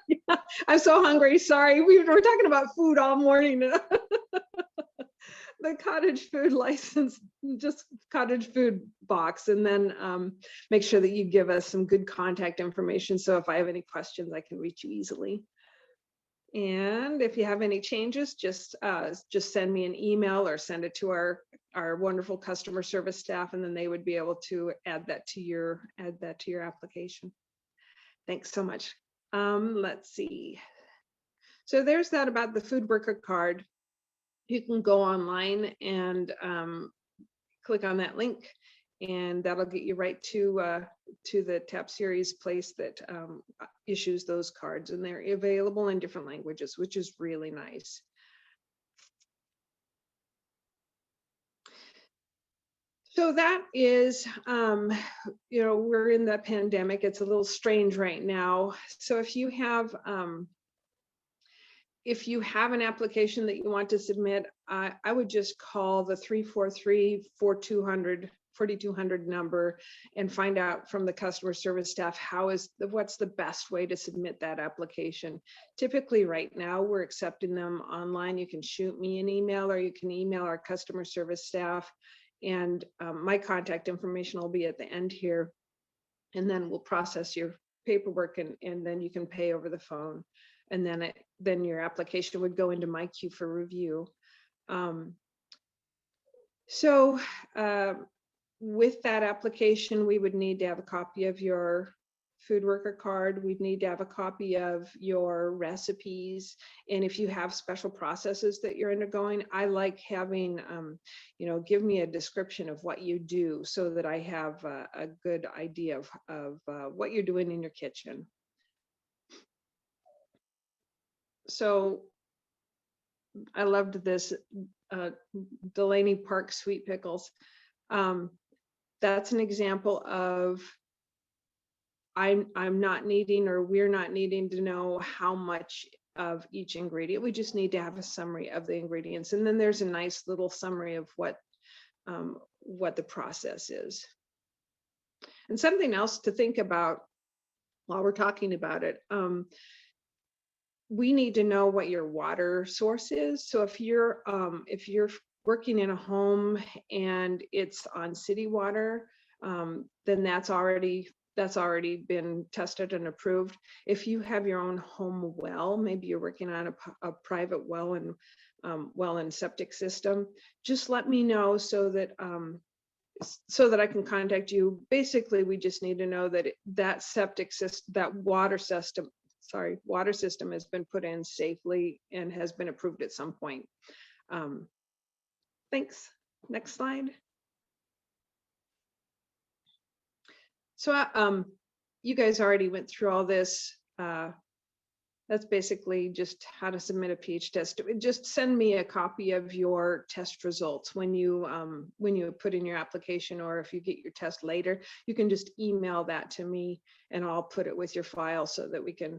Yeah, I'm so hungry. Sorry, we were talking about food all morning. The cottage food license, just cottage food box, and then make sure that you give us some good contact information, so if I have any questions, I can reach you easily. And if you have any changes, just send me an email or send it to our wonderful customer service staff, and then they would be able to add that to your application. Thanks so much. Let's see. So there's that about the food worker card. You can go online and click on that link, and that'll get you right to the TAP series place that issues those cards, and they're available in different languages, which is really nice. So that is, we're in the pandemic. It's a little strange right now. So if you have an application that you want to submit, I would just call the 343-4200 number and find out from the customer service staff what's the best way to submit that application. Typically right now we're accepting them online. You can shoot me an email or you can email our customer service staff, and my contact information will be at the end here, and then we'll process your paperwork and then you can pay over the phone. And then your application would go into my queue for review. With that application, we would need to have a copy of your food worker card. We'd need to have a copy of your recipes. And if you have special processes that you're undergoing, I like having, give me a description of what you do so that I have a good idea of what you're doing in your kitchen. So I loved this Delaney Park sweet pickles. That's an example of I'm not needing, or we're not needing to know how much of each ingredient. We just need to have a summary of the ingredients. And then there's a nice little summary of what the process is. And something else to think about while we're talking about it, we need to know what your water source is. So if you're working in a home and it's on city water, then that's already been tested and approved. If you have your own home well, maybe you're working on a private well and septic system, just let me know so that I can contact you. Basically, we just need to know that that septic system, that water system has been put in safely and has been approved at some point. Thanks. Next slide. So you guys already went through all this. That's basically just how to submit a pH test. Just send me a copy of your test results when you put in your application, or if you get your test later, you can just email that to me and I'll put it with your file so that we can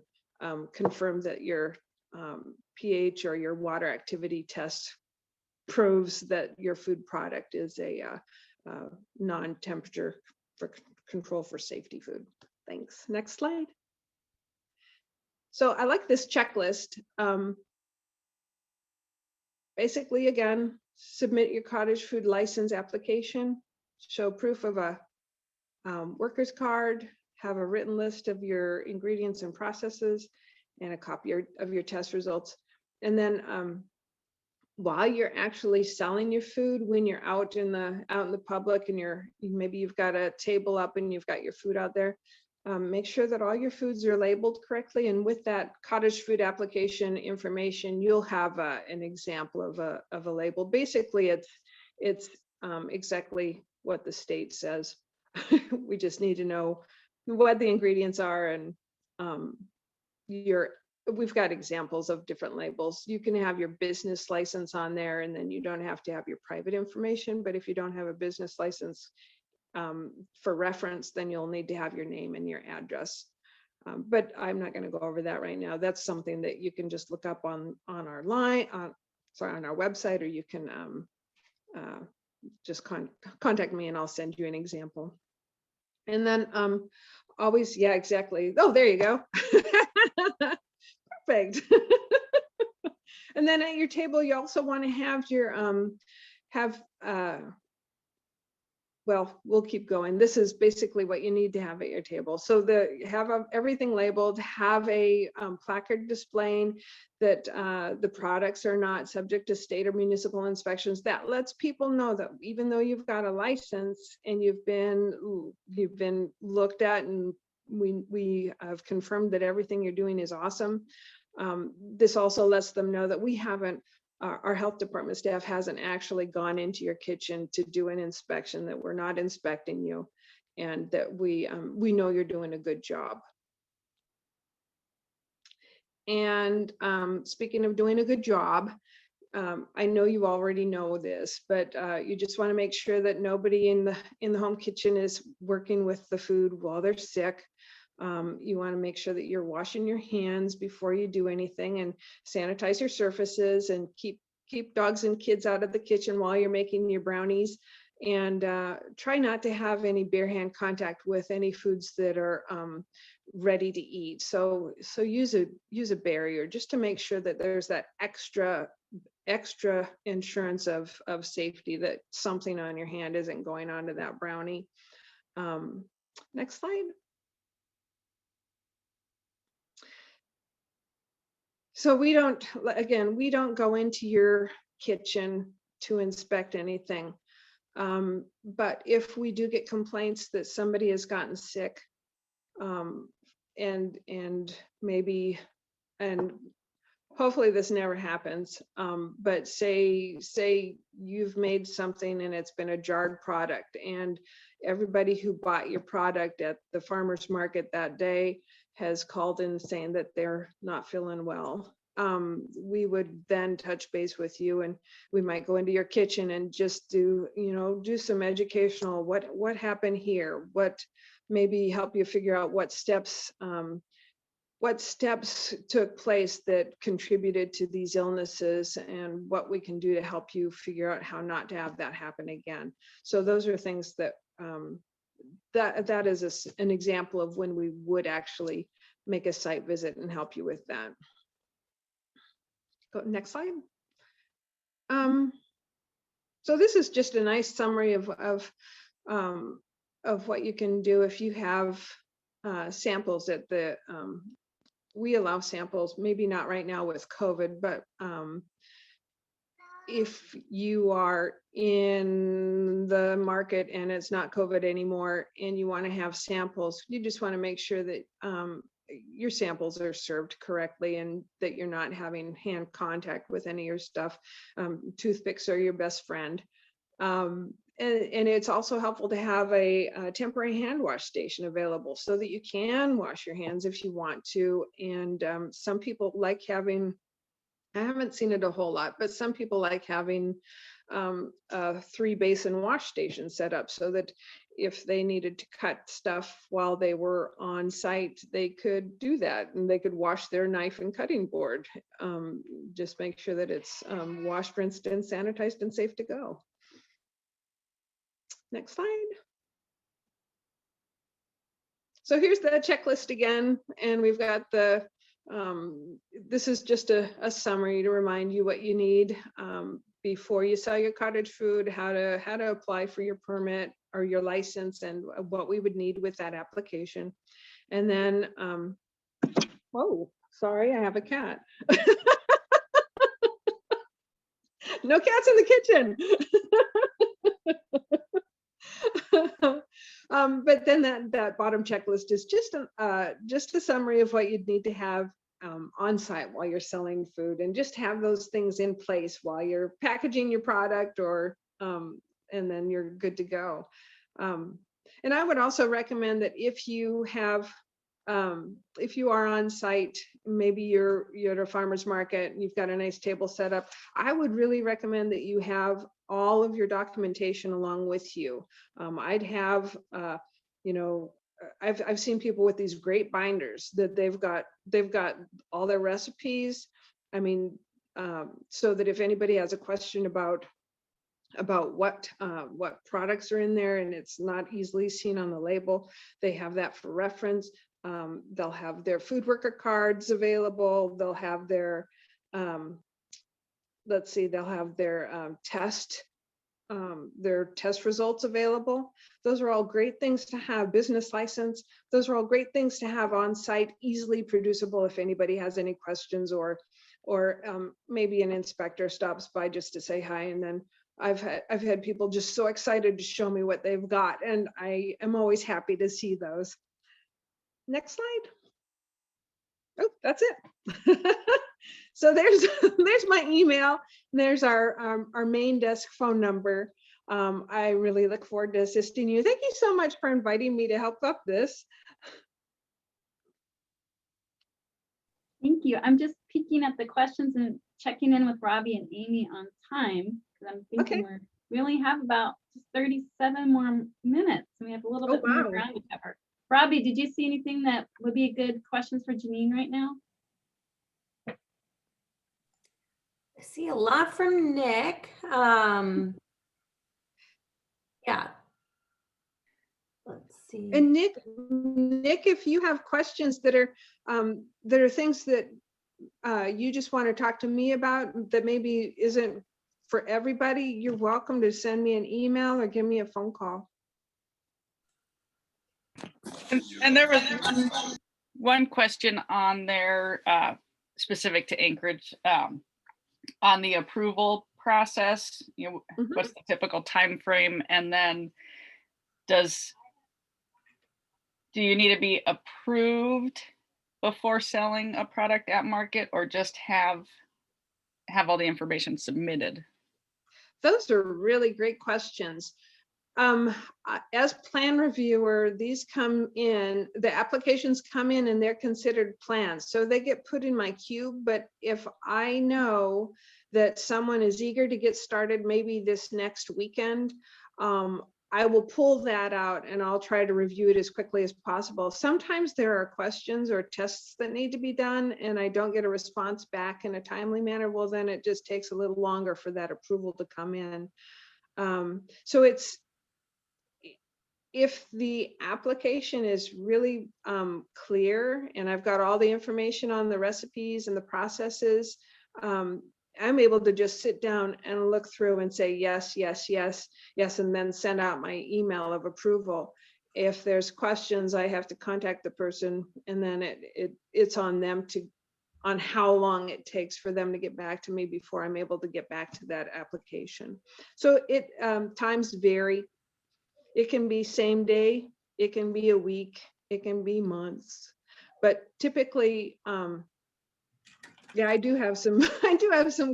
confirm that your pH or your water activity test proves that your food product is a non-temperature for control for safety food. Thanks. Next slide. So I like this checklist. Basically, again, submit your cottage food license application, show proof of a worker's card, have a written list of your ingredients and processes, and a copy of your test results. And then while you're actually selling your food, when you're out in the public and maybe you've got a table up and you've got your food out there, make sure that all your foods are labeled correctly. And with that cottage food application information, you'll have an example of a label. Basically, it's exactly what the state says. We just need to know what the ingredients are, and we've got examples of different labels. You can have your business license on there, and then you don't have to have your private information. But if you don't have a business license for reference, then you'll need to have your name and your address. But I'm not going to go over that right now. That's something that you can just look up on our website, or you can just contact me and I'll send you an example. And then always, yeah, exactly. Oh, there you go. Perfect. And then at your table, you also want to have your well, we'll keep going. This is basically what you need to have at your table. So everything labeled, have a placard displaying that the products are not subject to state or municipal inspections. That lets people know that even though you've got a license and you've been looked at, and we have confirmed that everything you're doing is awesome. This also lets them know that we haven't, our health department staff hasn't actually gone into your kitchen to do an inspection, that we're not inspecting you, and that we know you're doing a good job. And speaking of doing a good job, I know you already know this, but you just want to make sure that nobody in the home kitchen is working with the food while they're sick. You want to make sure that you're washing your hands before you do anything, and sanitize your surfaces, and keep dogs and kids out of the kitchen while you're making your brownies, and try not to have any bare hand contact with any foods that are ready to eat. So use a barrier just to make sure that there's that extra insurance of safety, that something on your hand isn't going onto that brownie. Next slide. So we don't go into your kitchen to inspect anything. But if we do get complaints that somebody has gotten sick, and hopefully this never happens, but say you've made something and it's been a jarred product, and everybody who bought your product at the farmer's market that day has called in saying that they're not feeling well. We would then touch base with you, and we might go into your kitchen and just do some educational, what happened here, what maybe help you figure out what steps took place that contributed to these illnesses, and what we can do to help you figure out how not to have that happen again. So those are things that that is an example of when we would actually make a site visit and help you with that. Go next slide. So this is just a nice summary of what you can do if you have samples at the. We allow samples, maybe not right now with COVID, but if you are in the market and it's not COVID anymore and you want to have samples, you just want to make sure that your samples are served correctly, and that you're not having hand contact with any of your stuff. Toothpicks are your best friend. And it's also helpful to have a temporary hand wash station available so that you can wash your hands if you want to. And some people like having, I haven't seen it a whole lot, but some people like having a 3-basin wash station set up, so that if they needed to cut stuff while they were on site, they could do that, and they could wash their knife and cutting board. Just make sure that it's washed, rinsed, and sanitized and safe to go. Next slide. So here's the checklist again, and we've got the, this is just a summary to remind you what you need before you sell your cottage food, how to apply for your permit or your license, and what we would need with that application. And then, oh, sorry, I have a cat. No cats in the kitchen. But then that bottom checklist is just a summary of what you'd need to have on site while you're selling food, and just have those things in place while you're packaging your product, or and then you're good to go. And I would also recommend that if you are on site, maybe you're at a farmer's market and you've got a nice table set up, I would really recommend that you have all of your documentation along with you. I'd have, I've seen people with these great binders that they've got all their recipes. I mean, so that if anybody has a question about what products are in there and it's not easily seen on the label, they have that for reference. They'll have their food worker cards available. They'll have their, they'll have their test their test results available. Those are all great things to have. Business license, those are all great things to have on site, easily producible if anybody has any questions, or maybe an inspector stops by just to say hi. And then I've had people just so excited to show me what they've got, and I am always happy to see those. Next slide. Oh, that's it. So there's my email. There's our main desk phone number. I really look forward to assisting you. Thank you so much for inviting me to help up this. Thank you. I'm just peeking at the questions and checking in with Robbie and Amy on time, because I'm thinking we only have about just 37 more minutes, and we have a little bit more ground to cover. Robbie, did you see anything that would be good questions for Janine right now? I see a lot from Nick. Yeah. Let's see. And Nick, if you have questions that are things that you just want to talk to me about that maybe isn't for everybody, you're welcome to send me an email or give me a phone call. And there was one question on there specific to Anchorage on the approval process. You know, what's the typical time frame, and then do you need to be approved before selling a product at market, or just have all the information submitted? Those are really great questions. As plan reviewer, these come in, the applications come in and they're considered plans. So they get put in my queue, but if I know that someone is eager to get started, maybe this next weekend, I will pull that out and I'll try to review it as quickly as possible. Sometimes there are questions or tests that need to be done and I don't get a response back in a timely manner. Well, then it just takes a little longer for that approval to come in. So it's, if the application is really clear and I've got all the information on the recipes and the processes, I'm able to just sit down and look through and say yes, yes, yes, yes, and then send out my email of approval. If there's questions, I have to contact the person, and then it's on them on how long it takes for them to get back to me before I'm able to get back to that application. So times vary. It can be same day, it can be a week, it can be months, but typically, yeah, I do have some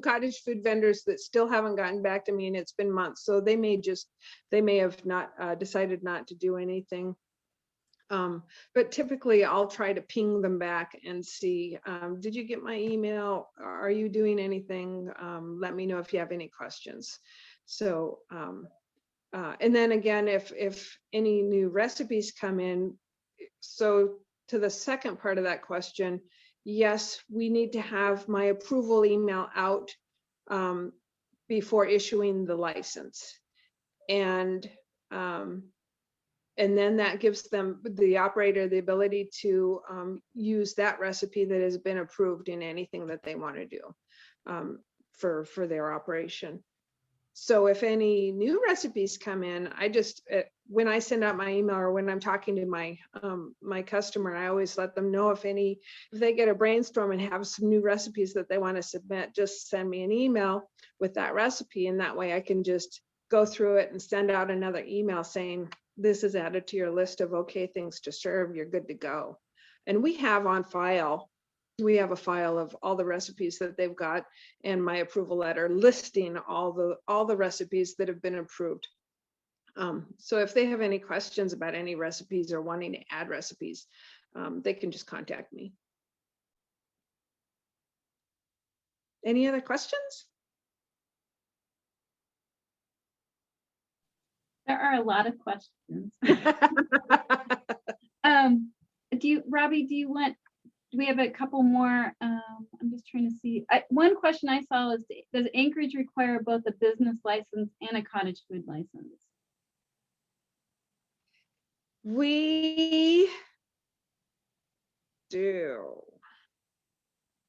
cottage food vendors that still haven't gotten back to me, and it's been months. So they may have not decided not to do anything. But typically I'll try to ping them back and see, did you get my email? Are you doing anything? Let me know if you have any questions. So, and then again, if any new recipes come in, so to the second part of that question, yes, we need to have my approval email out before issuing the license. And then that gives them, the operator, the ability to use that recipe that has been approved in anything that they want to do for their operation. So if any new recipes come in, I just, when I send out my email or when I'm talking to my customer, I always let them know if they get a brainstorm and have some new recipes that they want to submit, just send me an email with that recipe. And that way I can just go through it and send out another email saying, this is added to your list of okay things to serve, you're good to go. And we have on file, we have a file of all the recipes that they've got and my approval letter listing all the recipes that have been approved. So if they have any questions about any recipes or wanting to add recipes, they can just contact me. Any other questions? There are a lot of questions. Robbie, do we have a couple more? I'm just trying to see. One question I saw is, does Anchorage require both a business license and a cottage food license? We do.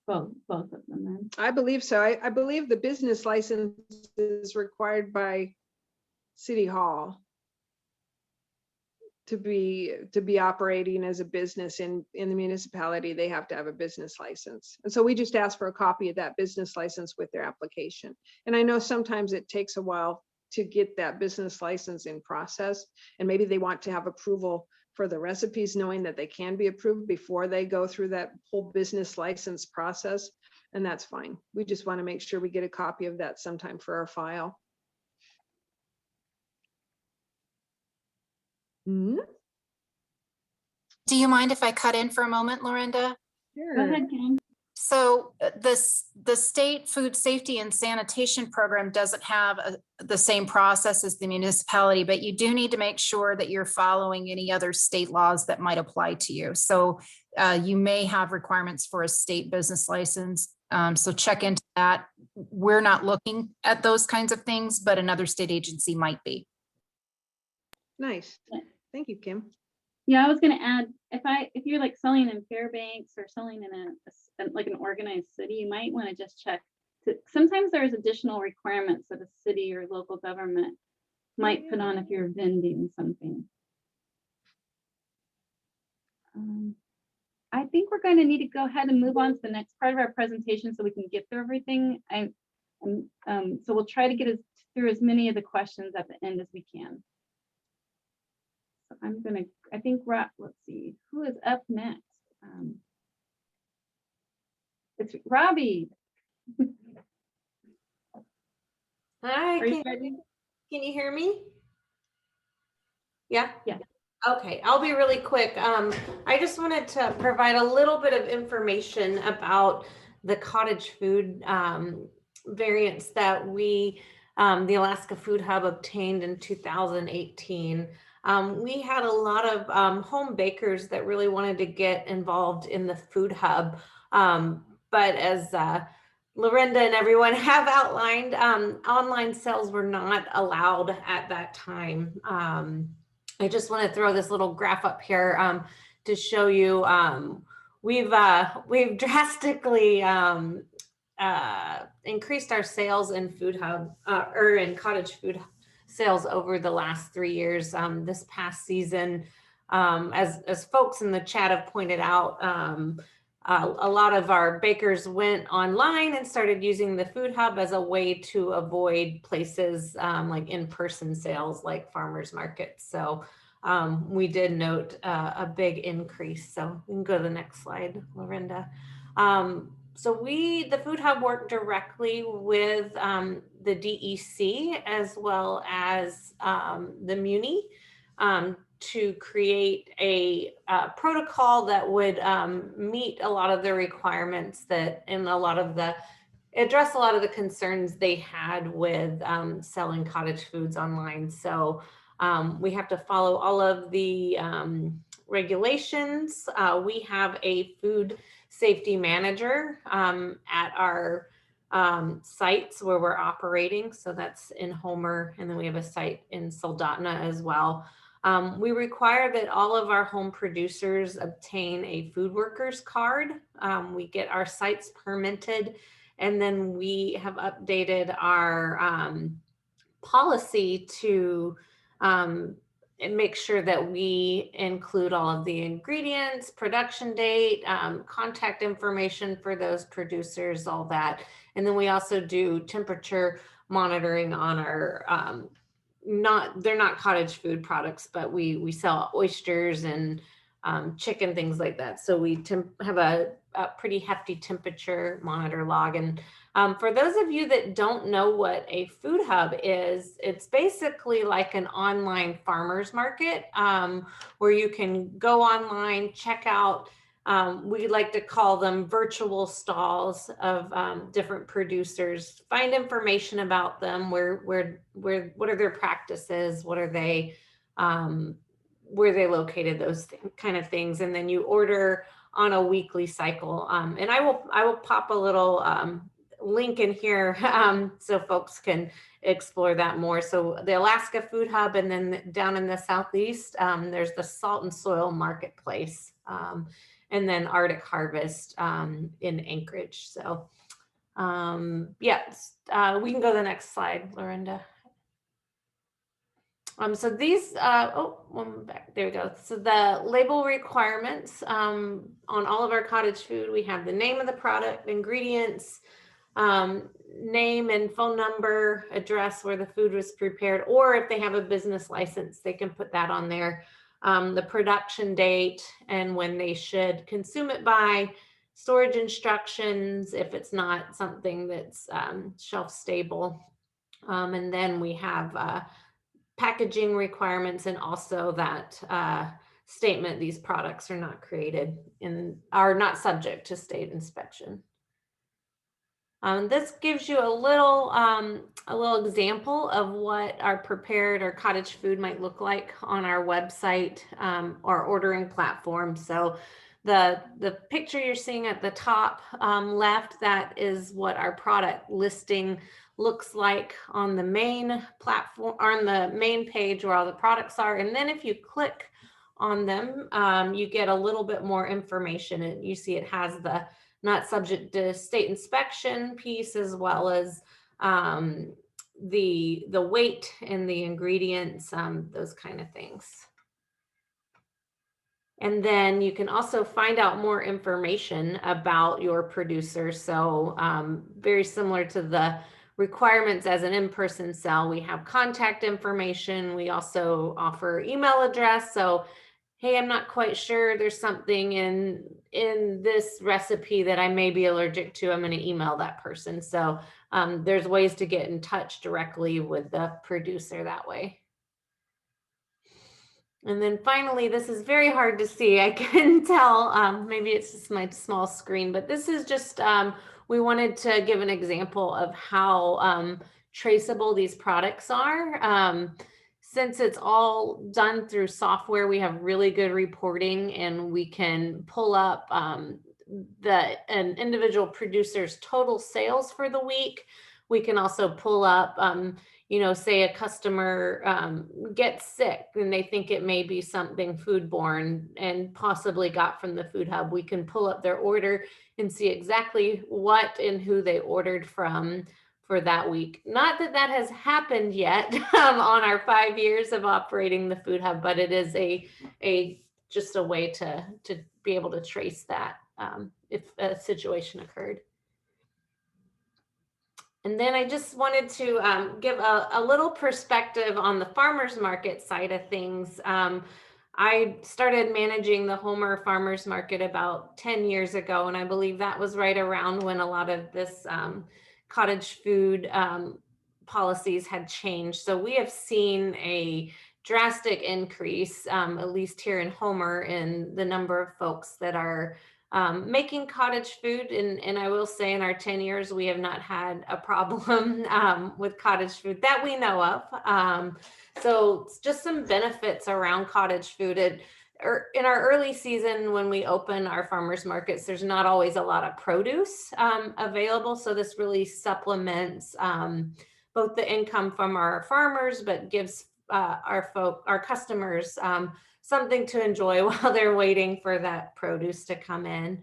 Both of them then. I believe so. I believe the business license is required by City Hall to be operating as a business in the municipality. They have to have a business license. And so we just ask for a copy of that business license with their application. And I know sometimes it takes a while to get that business license in process. And maybe they want to have approval for the recipes, knowing that they can be approved before they go through that whole business license process. And that's fine. We just want to make sure we get a copy of that sometime for our file. Hmm? Do you mind if I cut in for a moment, Lorinda? Sure. Go ahead, Kim. So the state food safety and sanitation program doesn't have the same process as the municipality, but you do need to make sure that you're following any other state laws that might apply to you. So you may have requirements for a state business license. So check into that. We're not looking at those kinds of things, but another state agency might be. Nice. Thank you, Kim. Yeah, I was going to add, if you're like selling in Fairbanks or selling in like an organized city, you might want to just check. Sometimes there's additional requirements that a city or local government might put on if you're vending something. I think we're going to need to go ahead and move on to the next part of our presentation so we can get through everything. So we'll try to get through as many of the questions at the end as we can. So I think let's see, who is up next? It's Robbie. Hi, Are you ready? can you hear me? Yeah? Yeah. Okay, I'll be really quick. I just wanted to provide a little bit of information about the cottage food variants that the Alaska Food Hub obtained in 2018. We had a lot of home bakers that really wanted to get involved in the Food Hub. But as Lorinda and everyone have outlined, online sales were not allowed at that time. I just want to throw this little graph up here to show you we've drastically increased our sales in Food Hub or in cottage food sales over the last 3 years. This past season, as folks in the chat have pointed out, a lot of our bakers went online and started using the Food Hub as a way to avoid places like in-person sales like farmers markets. So we did note a big increase. So we can go to the next slide, Lorinda. So the Food Hub worked directly with the DEC as well as the MUNI to create a protocol that would meet a lot of the requirements and address a lot of the concerns they had with selling cottage foods online. So we have to follow all of the regulations. We have a food safety manager at our sites where we're operating. So that's in Homer, and then we have a site in Soldotna as well. We require that all of our home producers obtain a food workers card. We get our sites permitted, and then we have updated our policy to make sure that we include all of the ingredients, production date, contact information for those producers, all that. And then we also do temperature monitoring on our they're not cottage food products, but we sell oysters and chicken, things like that. So we have a pretty hefty temperature monitor log. And for those of you that don't know what a Food Hub is, it's basically like an online farmers market where you can go online, check out, we like to call them virtual stalls of different producers, find information about them, what are their practices, what are they, where they located, those kind of things. And then you order on a weekly cycle. And I will pop a little link in here so folks can explore that more. So the Alaska Food Hub, and then down in the Southeast, there's the Salt and Soil Marketplace, and then Arctic Harvest in Anchorage. So yeah, we can go to the next slide, Lorinda. So these, one back, there we go. So the label requirements on all of our cottage food, we have the name of the product, ingredients, name and phone number, address where the food was prepared, or if they have a business license, they can put that on there. The production date and when they should consume it by, storage instructions if it's not something that's shelf stable. And then we have packaging requirements and also that statement these products are not created and are not subject to state inspection. This gives you a little example of what our prepared or cottage food might look like on our website or ordering platform. So the picture you're seeing at the top left, that is what our product listing looks like on the main platform, on the main page where all the products are. And then if you click on them, you get a little bit more information, and you see it has the not subject to state inspection piece, as well as the weight and the ingredients, those kind of things. And then you can also find out more information about your producer. So very similar to the requirements as an in-person sell, we have contact information. We also offer email address. So, hey, I'm not quite sure, there's something in this recipe that I may be allergic to, I'm going to email that person. So there's ways to get in touch directly with the producer that way. And then finally, this is very hard to see, I can tell, maybe it's just my small screen, but this is just, we wanted to give an example of how traceable these products are. Since it's all done through software, we have really good reporting, and we can pull up an individual producer's total sales for the week. We can also pull up, say a customer gets sick and they think it may be something foodborne and possibly got from the Food Hub. We can pull up their order and see exactly what and who they ordered from for that week. Not that that has happened yet on our 5 years of operating the Food Hub, but it is just a way to be able to trace that if a situation occurred. And then I just wanted to give a little perspective on the farmers market side of things. I started managing the Homer Farmers Market about 10 years ago, and I believe that was right around when a lot of this cottage food policies had changed. So we have seen a drastic increase, at least here in Homer, in the number of folks that are making cottage food. And I will say in our 10 years, we have not had a problem with cottage food that we know of. So it's just some benefits around cottage food. In our early season, when we open our farmers markets, there's not always a lot of produce available. So this really supplements both the income from our farmers, but gives our customers something to enjoy while they're waiting for that produce to come in.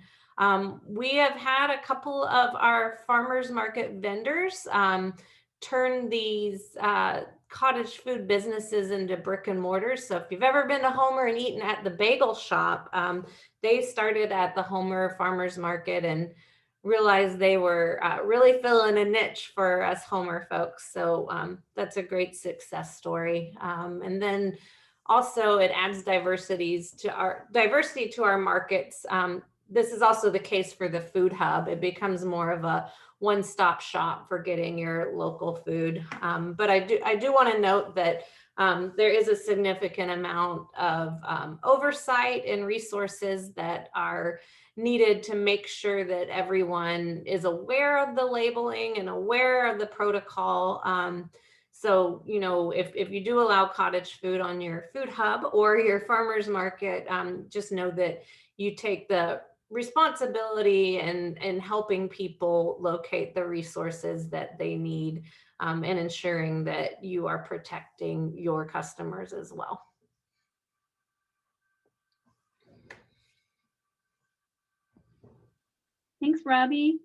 We have had a couple of our farmers market vendors turn these cottage food businesses into brick and mortars. So if you've ever been to Homer and eaten at the bagel shop, they started at the Homer Farmers Market and realized they were really filling a niche for us Homer folks. So that's a great success story. And then also it adds diversity to our markets. This is also the case for the Food Hub. It becomes more of a one-stop shop for getting your local food. But I do want to note that there is a significant amount of oversight and resources that are needed to make sure that everyone is aware of the labeling and aware of the protocol. So, if you do allow cottage food on your Food Hub or your farmers market, just know that you take the responsibility in helping people locate the resources that they need and ensuring that you are protecting your customers as well. Thanks, Robbie.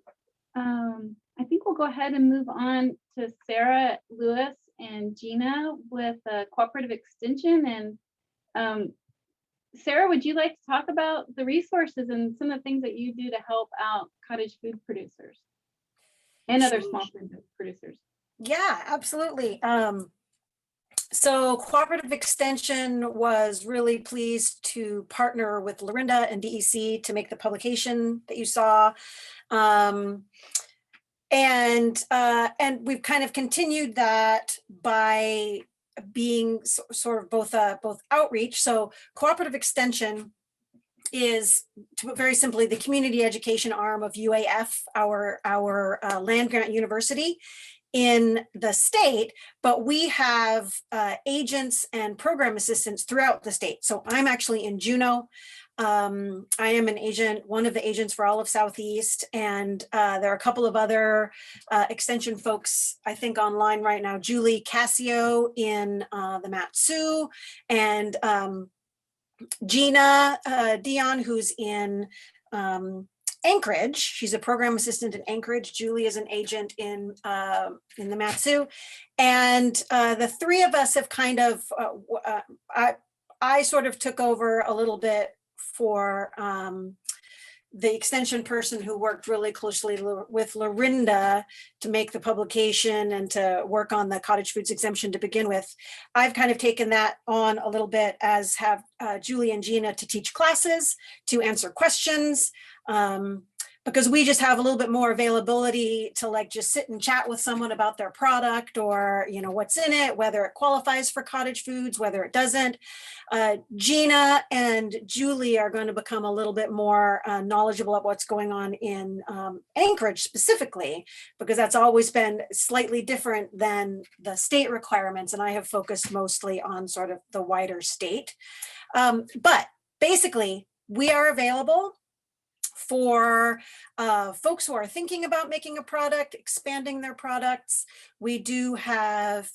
I think we'll go ahead and move on to Sarah Lewis and Gina with Cooperative Extension. And Sarah, would you like to talk about the resources and some of the things that you do to help out cottage food producers and other small food producers? Yeah, absolutely. So Cooperative Extension was really pleased to partner with Lorinda and DEC to make the publication that you saw. And we've kind of continued that by being sort of both outreach. So Cooperative Extension is, to put very simply, the community education arm of UAF, our land grant university in the state, but we have agents and program assistants throughout the state. So I'm actually in Juneau. I am an agent, one of the agents for all of Southeast, and there are a couple of other extension folks, I think, online right now. Julie Cassio in the Mat-Su, and Gina Dion, who's in Anchorage. She's a program assistant in Anchorage. Julie is an agent in the Mat-Su, and the three of us have kind of I sort of took over a little bit for the extension person who worked really closely with Lorinda to make the publication and to work on the cottage foods exemption to begin with. I've kind of taken that on a little bit, as have Julie and Gina, to teach classes, to answer questions, because we just have a little bit more availability to like just sit and chat with someone about their product, or, you know, what's in it, whether it qualifies for cottage foods, whether it doesn't. Gina and Julie are going to become a little bit more knowledgeable of what's going on in Anchorage specifically, because that's always been slightly different than the state requirements. And I have focused mostly on sort of the wider state. But basically, we are available for folks who are thinking about making a product, expanding their products. We do have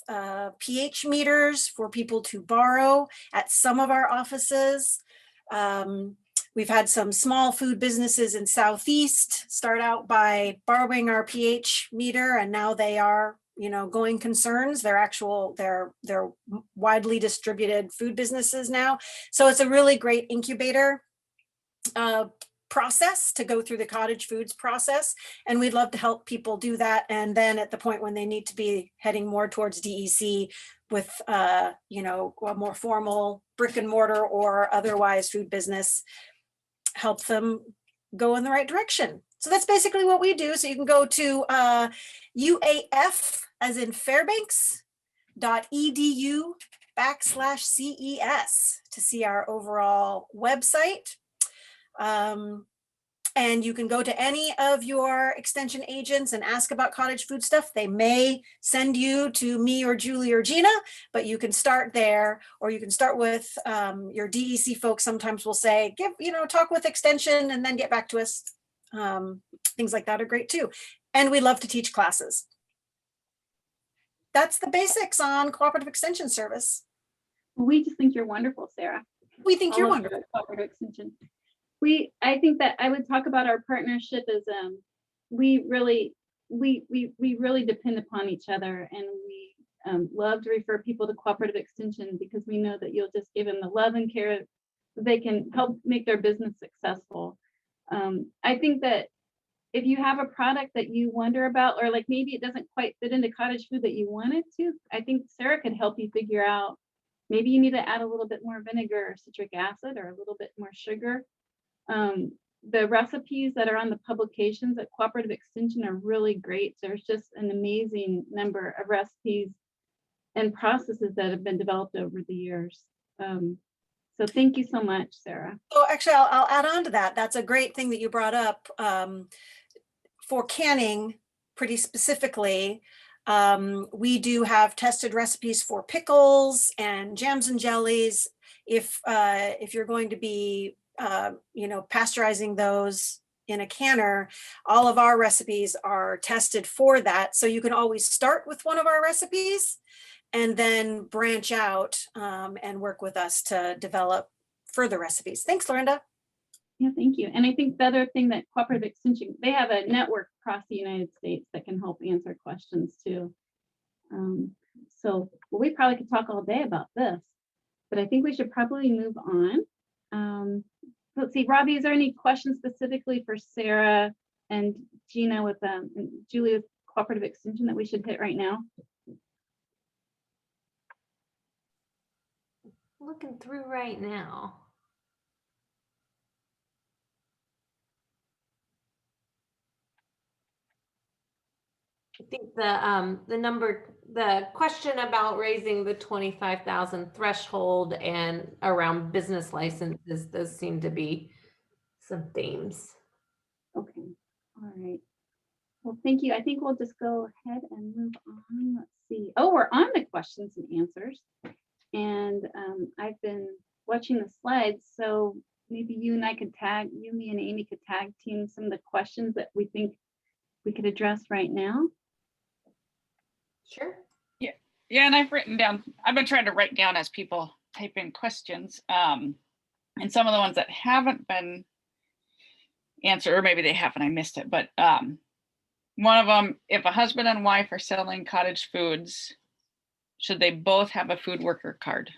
pH meters for people to borrow at some of our offices. We've had some small food businesses in Southeast start out by borrowing our pH meter, and now they are, you know, going concerns. They're widely distributed food businesses now. So it's a really great incubator process to go through the cottage foods process, and we'd love to help people do that. And then at the point when they need to be heading more towards DEC with you know, a more formal brick and mortar or otherwise food business, help them go in the right direction. So that's basically what we do. So you can go to UAF, as in Fairbanks.edu/CES to see our overall website. And you can go to any of your extension agents and ask about cottage food stuff. They may send you to me or Julie or Gina, but you can start there, or you can start with your DEC folks. Sometimes we'll say, talk with extension and then get back to us. Things like that are great too. And we love to teach classes. That's the basics on cooperative extension service. We just think you're wonderful, Sarah. We think you're wonderful. Cooperative extension. I think that I would talk about our partnership as we really depend upon each other, and we love to refer people to cooperative extension because we know that you'll just give them the love and care so they can help make their business successful. I think that if you have a product that you wonder about, or like maybe it doesn't quite fit into cottage food that you want it to, I think Sarah could help you figure out, maybe you need to add a little bit more vinegar or citric acid or a little bit more sugar. The recipes that are on the publications at Cooperative Extension are really great. There's just an amazing number of recipes and processes that have been developed over the years. So thank you so much, Sarah. So actually, I'll add on to that. That's a great thing that you brought up. For canning, pretty specifically, we do have tested recipes for pickles and jams and jellies. If you're going to be pasteurizing those in a canner, all of our recipes are tested for that. So you can always start with one of our recipes and then branch out and work with us to develop further recipes. Thanks, Lorinda. Yeah, thank you. And I think the other thing that Cooperative Extension, they have a network across the United States that can help answer questions too. So we probably could talk all day about this, but I think we should probably move on. Let's see, Robbie, is there any questions specifically for Sarah and Gina with and Julie with cooperative extension that we should hit right now? Looking through right now. I think the question about raising the 25,000 threshold and around business licenses, those seem to be some themes. Okay, all right. Well, thank you. I think we'll just go ahead and move on. Let's see. Oh, we're on the questions and answers. And I've been watching the slides, so maybe you and I could tag, you, me, and Amy could tag team some of the questions that we think we could address right now. Sure. Yeah, and I've been trying to write down as people type in questions. And some of the ones that haven't been answered, or maybe they haven't, I missed it, but one of them, if a husband and wife are selling cottage foods, should they both have a food worker card?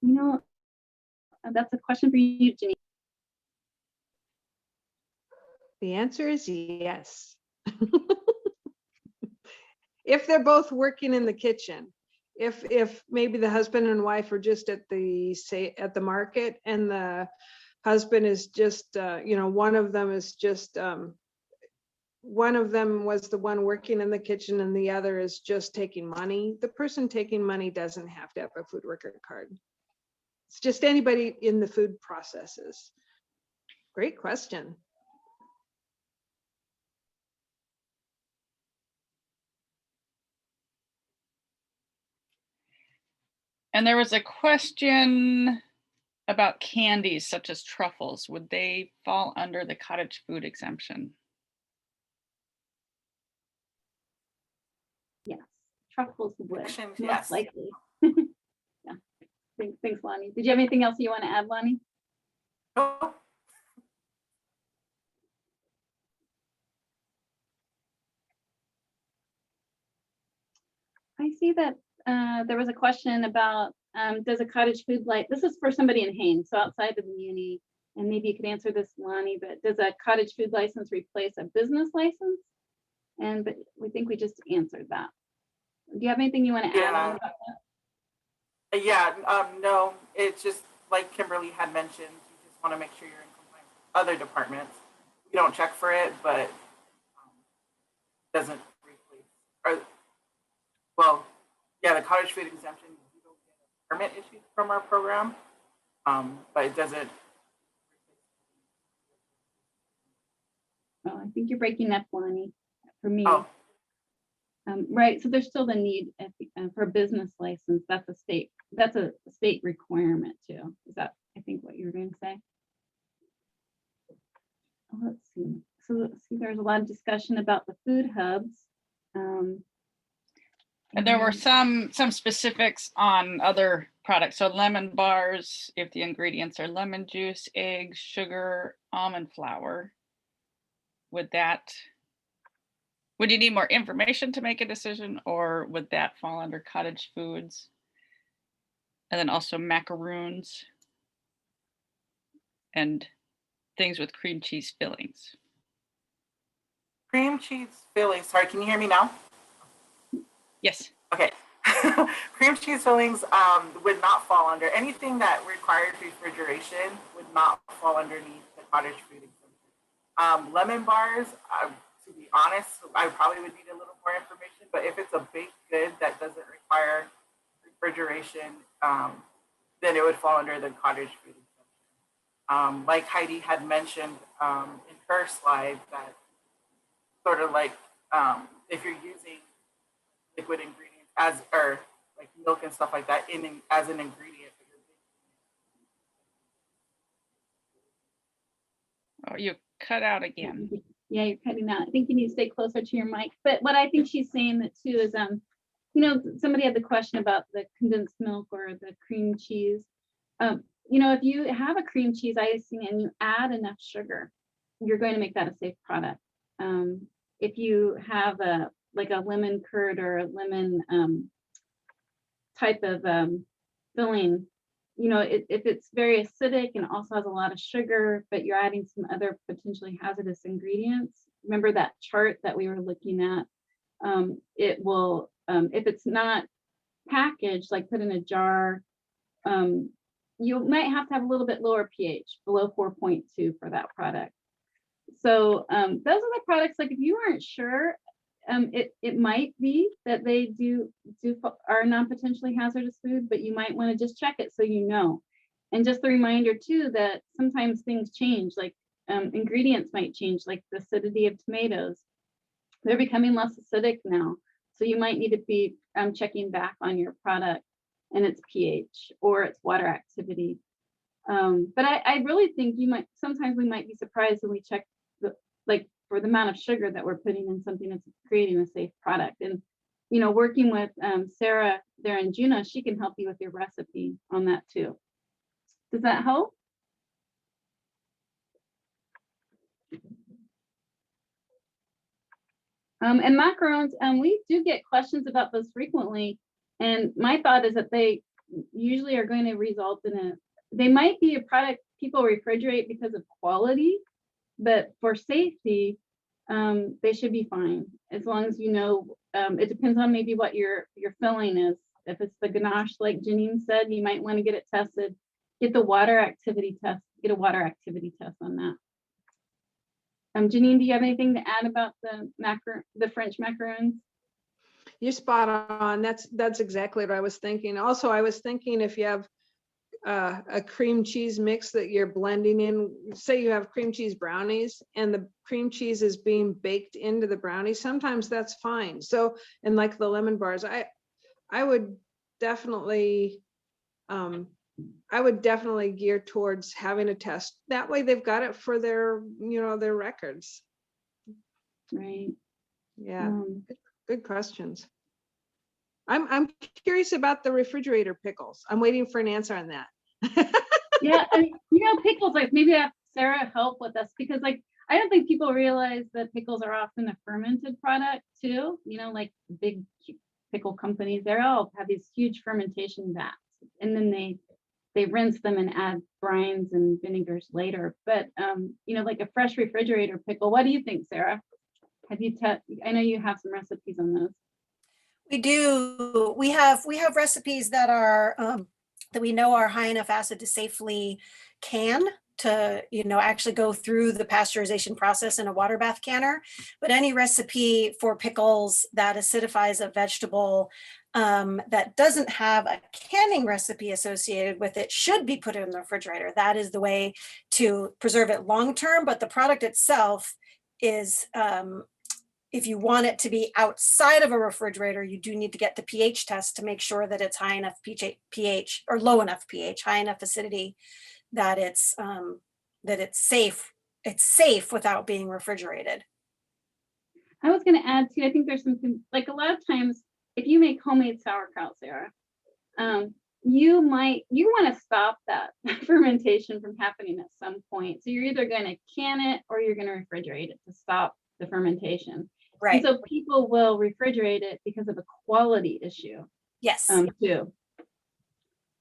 You know, that's a question for you, Jenny. The answer is yes. If they're both working in the kitchen, if maybe the husband and wife are just at the market, and the husband is just one of them is just one of them was the one working in the kitchen and the other is just taking money, the person taking money doesn't have to have a food worker card. It's just anybody in the food processes. Great question. And there was a question about candies such as truffles. Would they fall under the cottage food exemption? Yes, truffles would, Questions, most yes. likely. Yeah. Thanks, Lonnie. Did you have anything else you want to add, Lonnie? No. I see that there was a question about does a cottage food this is for somebody in Haines, so outside of the MUNI, and maybe you could answer this, Lonnie, but does a cottage food license replace a business license? But we think we just answered that. Do you have anything you want to add on about that? Yeah, no, it's just like Kimberly had mentioned, you just want to make sure you're in compliance with other departments. We don't check for it, but doesn't replace, the cottage food exemption, you don't get a permit issued from our program, but it doesn't. Oh, I think you're breaking up, Lonnie, for me. Oh. Right, so there's still the need for a business license. That's a state requirement too. Is that, I think, what you were going to say? Oh, let's see. So let's see, there's a lot of discussion about the food hubs. And there were some specifics on other products. So lemon bars, if the ingredients are lemon juice, eggs, sugar, almond flour, would you need more information to make a decision, or would that fall under cottage foods? And then also macaroons and things with cream cheese fillings. Cream cheese fillings, sorry, can you hear me now? Yes. Okay. Cream cheese fillings would not fall under anything that required refrigeration, would not fall underneath the cottage food exemption. Lemon bars, to be honest, I probably would need a little more information, but if it's a baked good that doesn't require refrigeration, then it would fall under the cottage food exemption. Like Heidi had mentioned in her slide, that sort of like if you're using liquid ingredients or like milk and stuff like that as an ingredient. Oh, you cut out again. Yeah, you're cutting out. I think you need to stay closer to your mic. But what I think she's saying that too is, somebody had the question about the condensed milk or the cream cheese. If you have a cream cheese icing and you add enough sugar, you're going to make that a safe product. if you have like a lemon curd or a lemon type of filling, you know, if it's very acidic and also has a lot of sugar, but you're adding some other potentially hazardous ingredients, remember that chart that we were looking at, it will, if it's not packaged, like put in a jar, you might have to have a little bit lower pH, below 4.2 for that product. So those are the products, like if you aren't sure, it might be that they are non-potentially hazardous food, but you might want to just check it so you know. And just a reminder too, that sometimes things change, like ingredients might change, like the acidity of tomatoes. They're becoming less acidic now. So you might need to be checking back on your product and its pH or its water activity. But I really think sometimes we might be surprised when we check like for the amount of sugar that we're putting in something that's creating a safe product. And, you know, working with Sarah there in Juneau, she can help you with your recipe on that too. Does that help? And macarons, we do get questions about those frequently. And my thought is that they usually are going to result in they might be a product people refrigerate because of quality, but for safety, they should be fine. As long as you know, it depends on maybe what your filling is. If it's the ganache, like Janine said, you might want to get it tested, get the water activity test, get a water activity test on that. Janine, do you have anything to add about the French macarons? You're spot on. That's exactly what I was thinking. Also, I was thinking if you have a cream cheese mix that you're blending in, say you have cream cheese brownies and the cream cheese is being baked into the brownie, sometimes that's fine. So, and like the lemon bars, I would definitely gear towards having a test. That way they've got it for their, their records. Right. Yeah. Good questions. I'm curious about the refrigerator pickles. I'm waiting for an answer on that. Yeah, and pickles, like maybe have Sarah help with us, because like I don't think people realize that pickles are often a fermented product too. Like big pickle companies, they all have these huge fermentation vats, and then they rinse them and add brines and vinegars later. But like a fresh refrigerator pickle, what do you think, Sarah? I know you have some recipes on those. We do. We have recipes that are that we know are high enough acid to safely can to actually go through the pasteurization process in a water bath canner. But any recipe for pickles that acidifies a vegetable that doesn't have a canning recipe associated with it should be put in the refrigerator. That is the way to preserve it long term. But the product itself is if you want it to be outside of a refrigerator, you do need to get the pH test to make sure that it's high enough pH or low enough pH, high enough acidity that it's safe. It's safe without being refrigerated. I was going to add too, I think there's something, like a lot of times if you make homemade sauerkraut, Sarah, you want to stop that fermentation from happening at some point. So you're either going to can it or you're going to refrigerate it to stop the fermentation. Right. And so people will refrigerate it because of a quality issue. Yes. Too.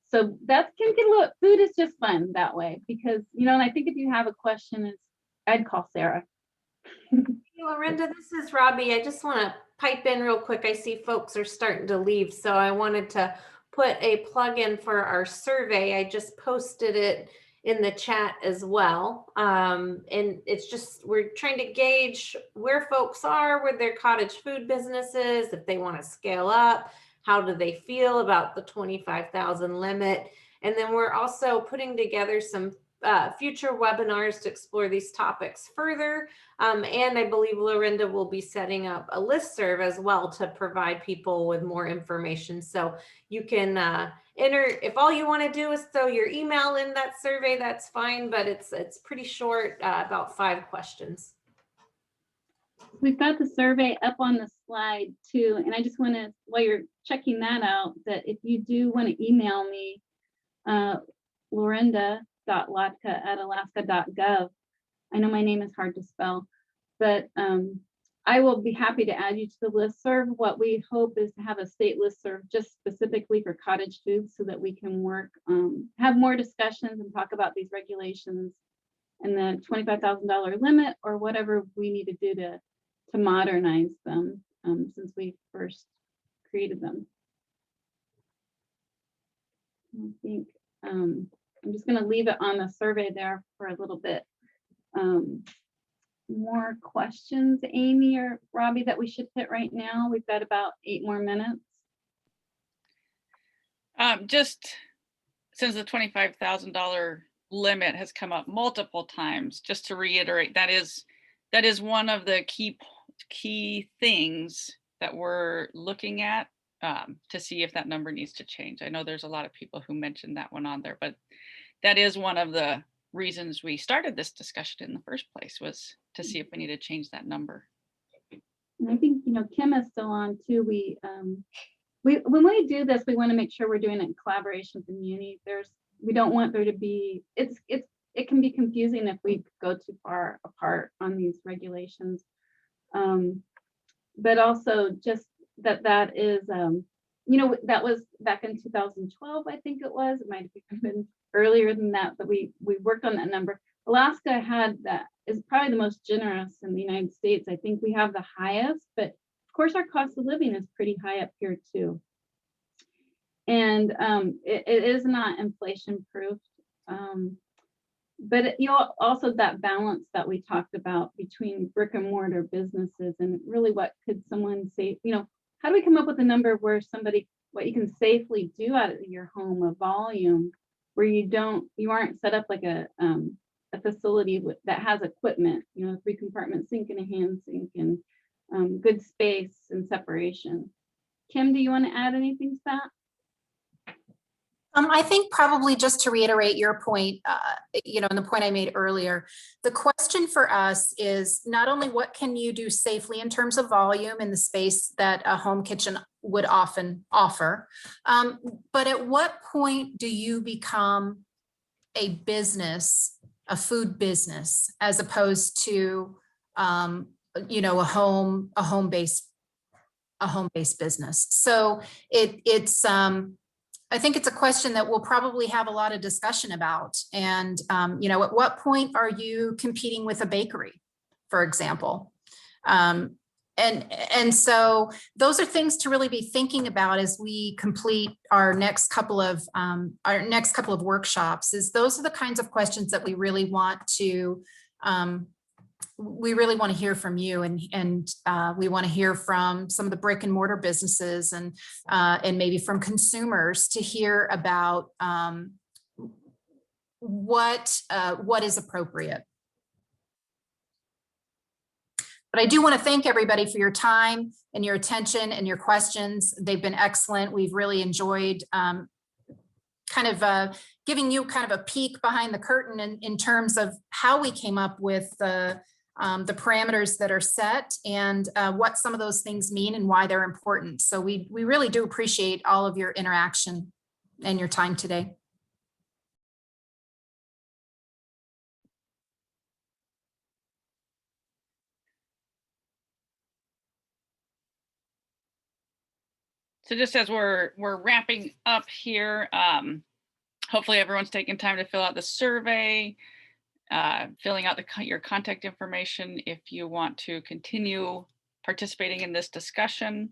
So that can get a little, food is just fun that way, because, and I think if you have a question, I'd call Sarah. Hey, Lorinda, this is Robbie. I just want to pipe in real quick. I see folks are starting to leave, so I wanted to put a plug in for our survey. I just posted it in the chat as well. And it's just, we're trying to gauge where folks are with their cottage food businesses, if they want to scale up, how do they feel about the 25,000 limit? And then we're also putting together some future webinars to explore these topics further. And I believe Lorinda will be setting up a listserv as well to provide people with more information. So you can enter, if all you want to do is throw your email in that survey, that's fine, but it's pretty short, about 5 questions. We've got the survey up on the slide too. And I just want to, while you're checking that out, that if you do want to email me, Lorinda.lotka@alaska.gov. I know my name is hard to spell, but I will be happy to add you to the listserv. What we hope is to have a state listserv just specifically for cottage foods so that we can work, have more discussions and talk about these regulations and the $25,000 limit or whatever we need to do to modernize them since we first created them. I think I'm just going to leave it on the survey there for a little bit. More questions, Amy or Robbie, that we should hit right now? We've got about 8 more minutes. Just since the $25,000 limit has come up multiple times, just to reiterate, that is one of the key things that we're looking at to see if that number needs to change. I know there's a lot of people who mentioned that one on there, but that is one of the reasons we started this discussion in the first place, was to see if we need to change that number. And I think, you know, Kim is still on too. When we do this, we want to make sure we're doing it in collaboration with the MUNI. We don't want there to be, it can be confusing if we go too far apart on these regulations. But also just that is, you know, that was back in 2012, I think it was. It might have been earlier than that, but we worked on that number. Alaska had that, is probably the most generous in the United States. I think we have the highest, but of course our cost of living is pretty high up here too. And it is not inflation proofed. But you know, also that balance that we talked about between brick and mortar businesses and really what could someone say, you know, how do we come up with a number where what you can safely do out of your home, a volume where you aren't set up like a facility that has equipment, you know, 3-compartment sink and a hand sink and good space and separation. Kim, do you want to add anything to that? I think probably just to reiterate your point, you know, and the point I made earlier, the question for us is not only what can you do safely in terms of volume in the space that a home kitchen would often offer, but at what point do you become a business, a food business, as opposed to, you know, a home-based business. So it's I think it's a question that we'll probably have a lot of discussion about. And, you know, at what point are you competing with a bakery, for example? And so those are things to really be thinking about as we complete our next couple of workshops. Is those are the kinds of questions that we really want to hear from you, and we want to hear from some of the brick and mortar businesses and maybe from consumers to hear about what is appropriate. But I do want to thank everybody for your time and your attention and your questions. They've been excellent. We've really enjoyed giving you kind of a peek behind the curtain in terms of how we came up with the parameters that are set and what some of those things mean and why they're important. So we really do appreciate all of your interaction and your time today. So just as we're wrapping up here, hopefully everyone's taken time to fill out the survey, filling out your contact information if you want to continue participating in this discussion.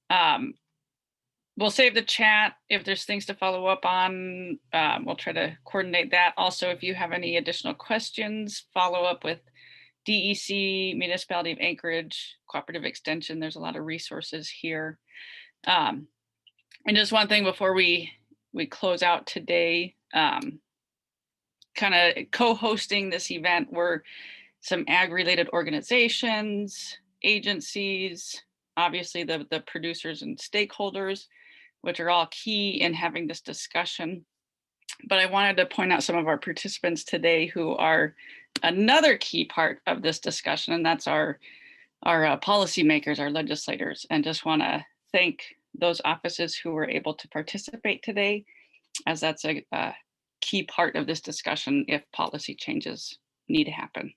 We'll save the chat. If there's things to follow up on, we'll try to coordinate that. Also, if you have any additional questions, follow up with DEC, Municipality of Anchorage, Cooperative Extension. There's a lot of resources here. And just one thing before we close out today, kind of co-hosting this event were some ag-related organizations, agencies, obviously the producers and stakeholders, which are all key in having this discussion. But I wanted to point out some of our participants today who are another key part of this discussion, and that's our policymakers, our legislators, and just want to thank those offices who were able to participate today, as that's a key part of this discussion if policy changes need to happen.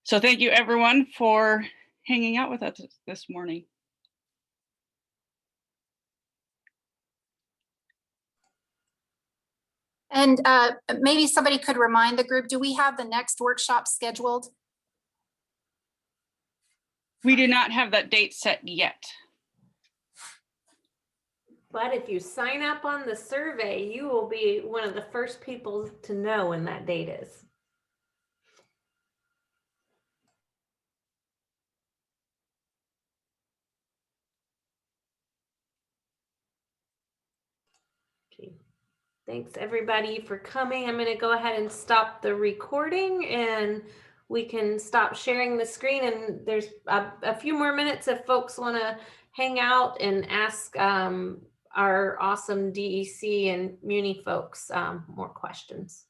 So thank you everyone for hanging out with us this morning. And maybe somebody could remind the group, do we have the next workshop scheduled? We do not have that date set yet. But if you sign up on the survey, you will be one of the first people to know when that date is. Okay. Thanks everybody for coming. I'm going to go ahead and stop the recording and we can stop sharing the screen, and there's a few more minutes if folks want to hang out and ask our awesome DEC and MUNI folks more questions.